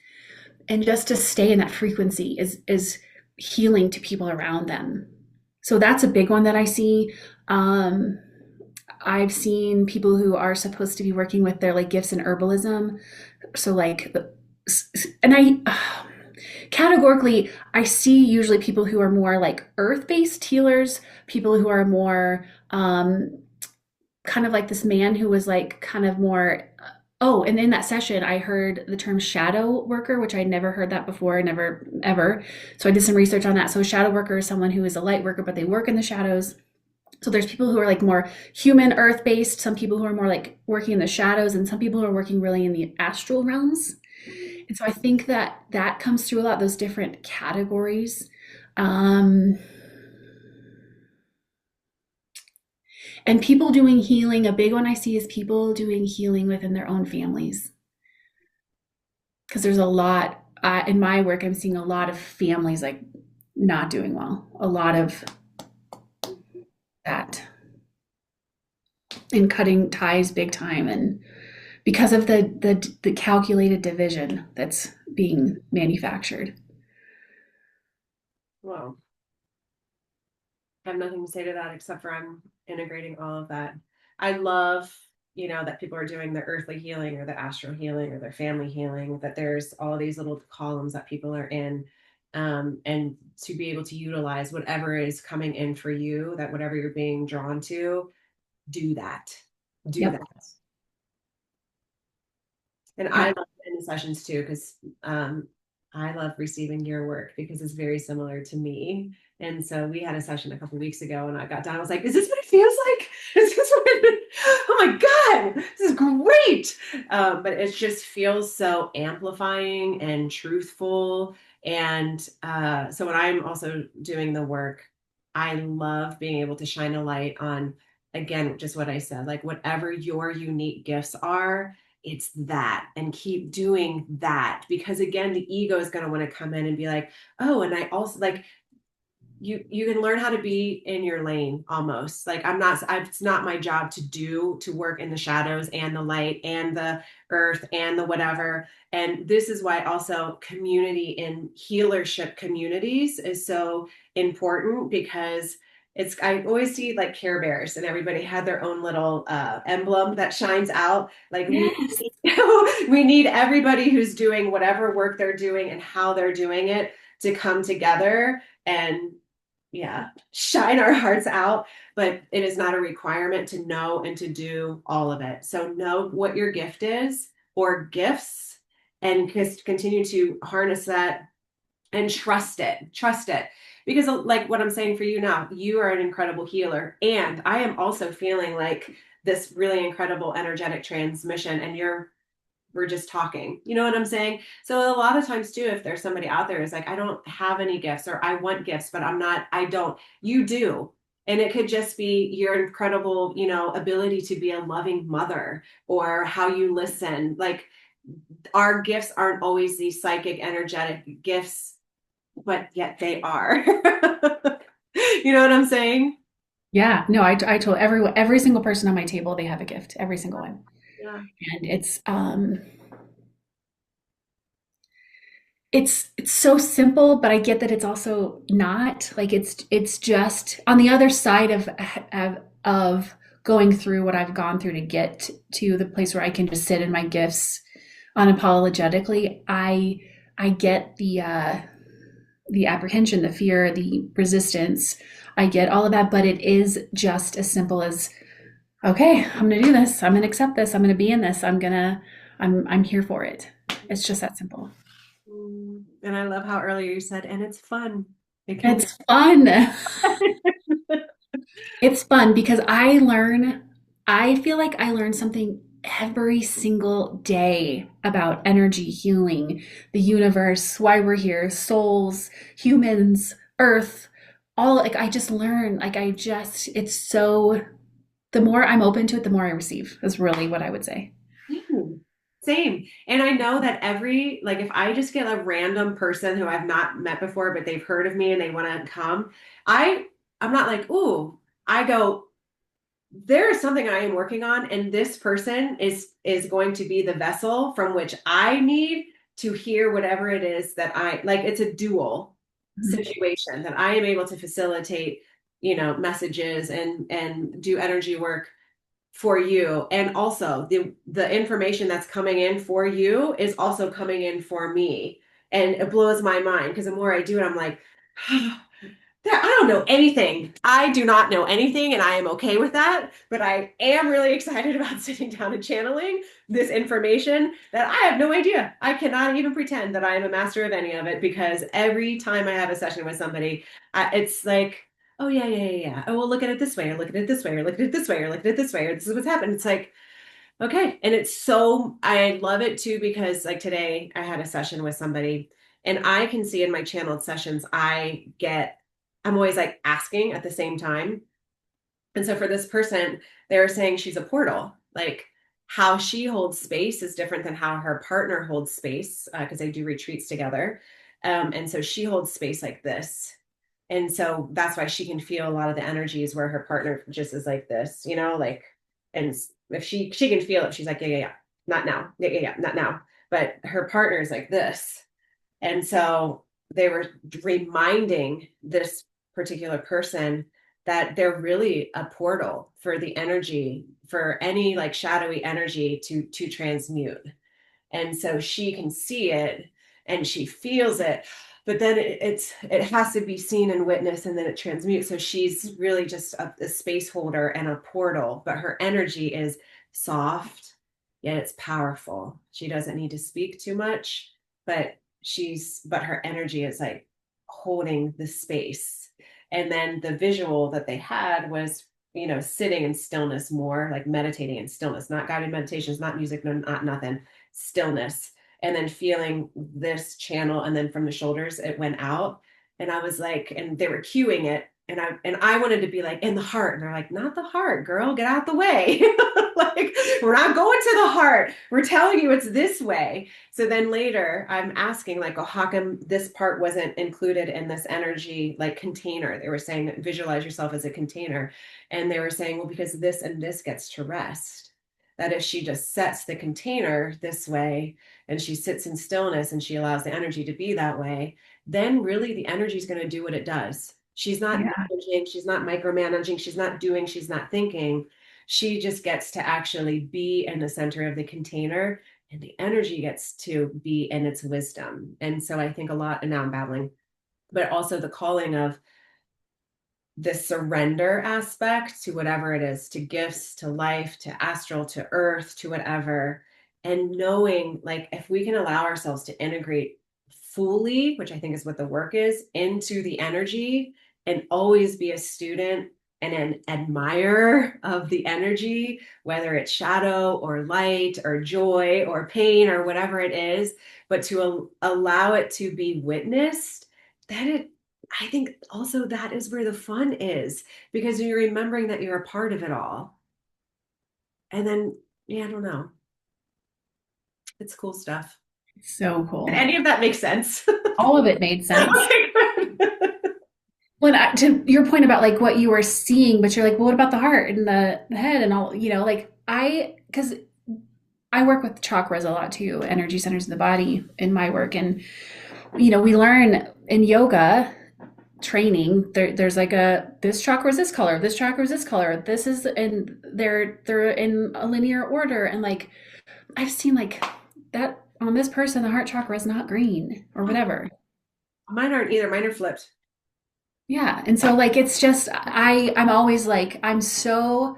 and just to stay in that frequency is healing to people around them. So that's a big one that I see. Um, I've seen people who are supposed to be working with their like gifts in herbalism. So like, and categorically, I see usually people who are more like earth-based healers, people who are more kind of like this man who was like kind of more. Oh, and in that session, I heard the term shadow worker, which I'd never heard that before, never ever. So I did some research on that. So a shadow worker is someone who is a light worker, but they work in the shadows. So there's people who are like more human earth based, some people who are more like working in the shadows, and some people who are working really in the astral realms. And so I think that that comes through a lot, those different categories. Um, and people doing healing, a big one I see is people doing healing within their own families. Because there's a lot, in my work, I'm seeing a lot of families like not doing well, a lot of that, and cutting ties big time. And because of the calculated division that's being manufactured. well, I have nothing to say to that except for I'm integrating all of that. I love, that people are doing the earthly healing or the astral healing or their family healing, that there's all these little columns that people are in. And to be able to utilize whatever is coming in for you, that whatever you're being drawn to, do that. Do that. Yep. And I Yep. love in the sessions too, because I love receiving your work because it's very similar to me. And so we had a session a couple of weeks ago, and I got done. I was like, "Is this what it feels like? Is this what? Oh my god, this is great!" But it just feels so amplifying and truthful. And so when I'm also doing the work, I love being able to shine a light on, again, just what I said, like whatever your unique gifts are, it's that, and keep doing that, because again the ego is going to want to come in and be like, oh, and I also like, you can learn how to be in your lane almost. Like it's not my job to work in the shadows and the light and the earth and the whatever. And this is why also community in healership communities is so important, because I always see like Care Bears, and everybody had their own little emblem that shines out. Like Yes. we need everybody who's doing whatever work they're doing and how they're doing it to come together and, yeah, shine our hearts out. But it is not a requirement to know and to do all of it. So know what your gift is or gifts, and just continue to harness that and trust it. Trust it. because like what I'm saying for you now, you are an incredible healer. And I am also feeling like this really incredible energetic transmission, and we're just talking. You know what I'm saying? So a lot of times too, if there's somebody out there who's like, I don't have any gifts, or I want gifts, but I don't, you do. And it could just be your incredible, ability to be a loving mother, or how you listen. Like, our gifts aren't always these psychic, energetic gifts, but yet they are. You know what I'm saying? Yeah, no, I told every single person on my table they have a gift, every single one. Yeah. And it's so simple, but I get that it's also not. Like it's just on the other side of going through what I've gone through to get to the place where I can just sit in my gifts unapologetically. I get the apprehension, the fear, the resistance. I get all of that, but it is just as simple as, okay, I'm gonna do this. I'm gonna accept this. I'm gonna be in this. I'm here for it. It's just that simple. And I love how earlier you said, and it's fun. It can be. It's fun. It's fun because I feel like I learn something every single day about energy, healing, the universe, why we're here, souls, humans, earth, all like I just learn. It's so, the more I'm open to it, the more I receive, is really what I would say. Same. And I know that like if I just get a random person who I've not met before, but they've heard of me and they want to come, I, I'm not like, ooh, I go, there is something I am working on, and this person is going to be the vessel from which I need to hear whatever it is that I like. It's a dual Mhm. situation that I am able to facilitate, messages and do energy work for you. And also the information that's coming in for you is also coming in for me. And it blows my mind because the more I do it, I'm like, I don't know anything. I do not know anything, and I am okay with that. But I am really excited about sitting down and channeling this information that I have no idea. I cannot even pretend that I am a master of any of it, because every time I have a session with somebody, it's like, oh, yeah, yeah, yeah, yeah. Oh, well, look at it this way, or look at it this way, or look at it this way, or look at it this way, or this is what's happened. It's like, okay. And I love it too, because like today I had a session with somebody, and I can see in my channeled sessions, I'm always like asking at the same time. And so for this person, they were saying she's a portal. Like, how she holds space is different than how her partner holds space, because they do retreats together. And so she holds space like this. And so that's why she can feel a lot of the energies where her partner just is like this, like, and if she can feel it, she's like, yeah, yeah, yeah, not now. Yeah, yeah, yeah, not now. But her partner is like this. And so they were reminding this particular person that they're really a portal for the energy, for any like shadowy energy to transmute. And so she can see it and she feels it, but then it has to be seen and witnessed, and then it transmutes. So she's really just a space holder and a portal, but her energy is soft, yet it's powerful. She doesn't need to speak too much, but her energy is like holding the space. And then the visual that they had was, sitting in stillness, more like meditating in stillness, not guided meditations, not music, no, not nothing, stillness. And then feeling this channel, and then from the shoulders it went out. And I was like, and they were cueing it, and I wanted to be like, in the heart, and they're like, not the heart, girl, get out the way. Like, we're not going to the heart, we're telling you it's this way. So then later I'm asking, like, oh, how come this part wasn't included in this energy like container? They were saying, visualize yourself as a container. And they were saying, well, because this and this gets to rest. That if she just sets the container this way, and she sits in stillness, and she allows the energy to be that way, then really the energy is going to do what it does. She's not Yeah. managing, she's not micromanaging, she's not doing, she's not thinking. She just gets to actually be in the center of the container, and the energy gets to be in its wisdom. And so I think a lot, and now I'm babbling, but also the calling of the surrender aspect to whatever it is, to gifts, to life, to astral, to earth, to whatever. And knowing, like, if we can allow ourselves to integrate fully, which I think is what the work is, into the energy and always be a student and an admirer of the energy, whether it's shadow or light or joy or pain or whatever it is, but to allow it to be witnessed, that it, I think also that is where the fun is, because you're remembering that you're a part of it all. And then, yeah, I don't know. It's cool stuff. So Did cool. any of that make sense? All of it made sense. Okay, good. To your point about like what you were seeing, but you're like, well, what about the heart and the head and all, like because I work with chakras a lot too, energy centers of the body in my work. And, we learn in yoga training, there's like this chakra is this color, this chakra is this color, this is, and they're in a linear order. And like, I've seen like that on this person, the heart chakra is not green or whatever. Mine aren't either. Mine are flipped. Yeah. And so like it's just I'm always like I'm so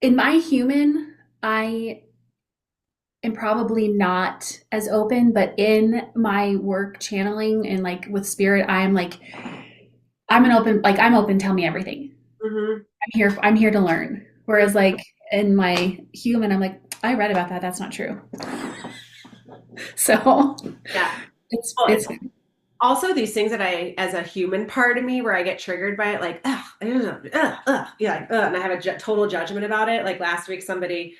in my human, I am probably not as open, but in my work channeling and like with spirit, I'm like I'm open, tell me everything. Mm-hmm. I'm here to learn. Whereas like in my human, I'm like, I read about that, that's not true. So Yeah. Well, it's also these things that I, as a human part of me, where I get triggered by it, like, yeah, and I have a total judgment about it. Like last week, somebody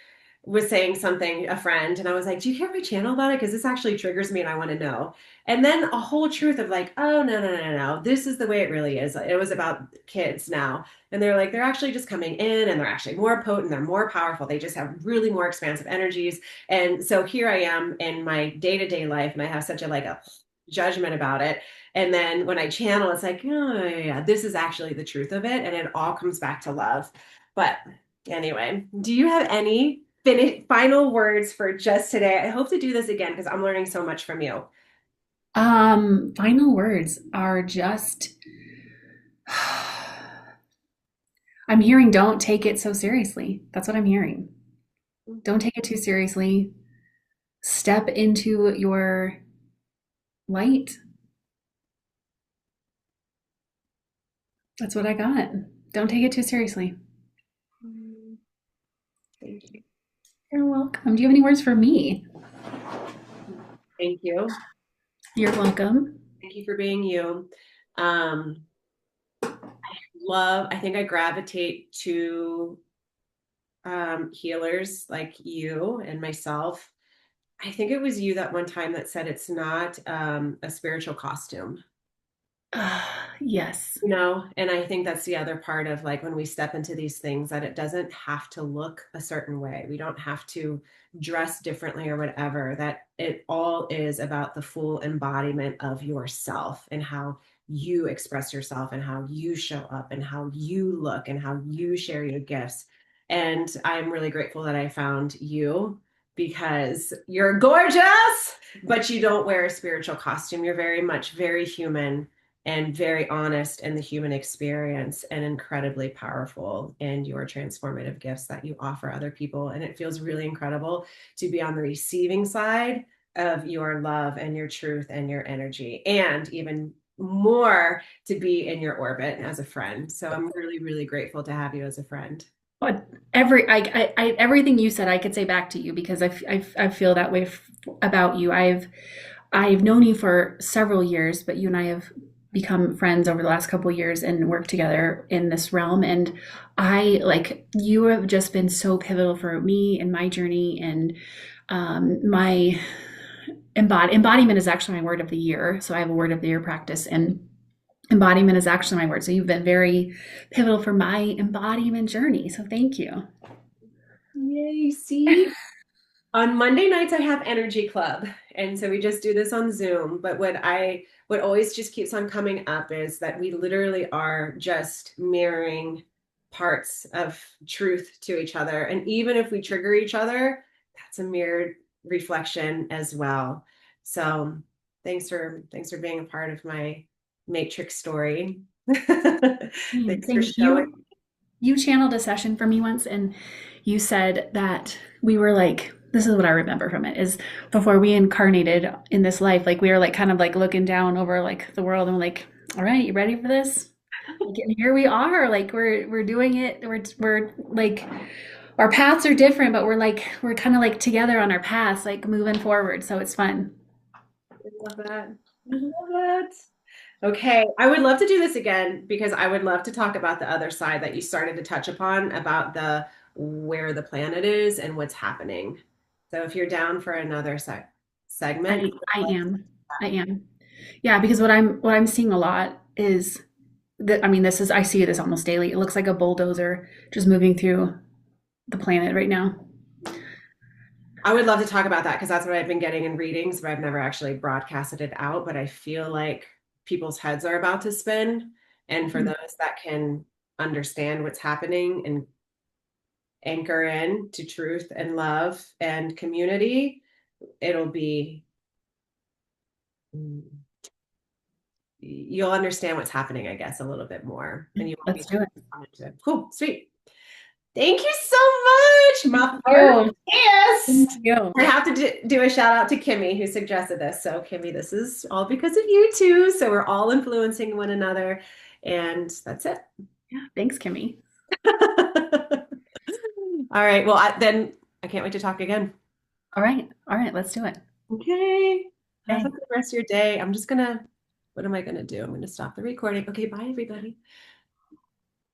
was saying something, a friend, and I was like, "Do you hear my channel about it? Because this actually triggers me, and I want to know." And then a whole truth of like, "Oh no, no, no, no, this is the way it really is." It was about kids now, and they're like, they're actually just coming in, and they're actually more potent, they're more powerful, they just have really more expansive energies. And so here I am in my day-to-day life, and I have such a judgment about it. And then when I channel, it's like, oh, yeah, this is actually the truth of it. And it all comes back to love. But anyway, do you have any final words for just today? I hope to do this again because I'm learning so much from you. final words are just I'm hearing don't take it so seriously. That's what I'm hearing. Don't take it too seriously. Step into your light. That's what I got. Don't take it too seriously. Thank you. You're welcome. Do you have any words for me? Thank you. You're welcome. Thank you for being you. Um, I think I gravitate to healers like you and myself. I think it was you that one time that said it's not a spiritual costume. Yes. And I think that's the other part of like when we step into these things, that it doesn't have to look a certain way. We don't have to dress differently or whatever, that it all is about the full embodiment of yourself and how you express yourself and how you show up and how you look and how you share your gifts. And I'm really grateful that I found you, because you're gorgeous, but you don't wear a spiritual costume. You're very much very human and very honest in the human experience, and incredibly powerful in your transformative gifts that you offer other people. And it feels really incredible to be on the receiving side of your love and your truth and your energy, and even more to be in your orbit as a friend. So I'm really, really grateful to have you as a friend. But everything you said, I could say back to you because I feel that way about you. I've known you for several years, but you and I have become friends over the last couple of years and worked together in this realm. And you have just been so pivotal for me and my journey. And my embodiment is actually my word of the year. So I have a word of the year practice, and embodiment is actually my word. So you've been very pivotal for my embodiment journey. So thank you. Yay, see? On Monday nights, I have Energy Club. And so we just do this on Zoom. But what always just keeps on coming up is that we literally are just mirroring parts of truth to each other. And even if we trigger each other, that's a mirrored reflection as well. So thanks for being a part of my matrix story. Thanks for Thank showing. you. You channeled a session for me once, and you said that we were like this is what I remember from it is before we incarnated in this life, like we were like kind of like looking down over like the world and we're like, all right, you ready for this? Like, and here we are, like we're doing it. We're like our paths are different, but we're kind of like together on our paths, like moving forward. So it's fun. I love that. I love that. Okay, I would love to do this again because I would love to talk about the other side that you started to touch upon about the where the planet is and what's happening. So if you're down for another segment, I am. I am. Yeah, because what I'm seeing a lot is that I mean this is I see this almost daily. It looks like a bulldozer just moving through the planet right now. I would love to talk about that because that's what I've been getting in readings, but I've never actually broadcasted it out. But I feel like people's heads are about to spin. And for those that can understand what's happening and anchor in to truth and love and community, it'll be, you'll understand what's happening, I guess, a little bit more. And you won't be Let's do it. too. Cool, sweet. Thank you so much, my first Yo, thank guest. you. I have to do a shout out to Kimmy who suggested this. So, Kimmy, this is all because of you two. So, we're all influencing one another. And that's it. Yeah, thanks, Kimmy. All right. Well, then I can't wait to talk again. All right, let's do it. Okay. Have a Okay. good rest of your day. I'm just going to, what am I going to do? I'm going to stop the recording. Okay. Bye, everybody.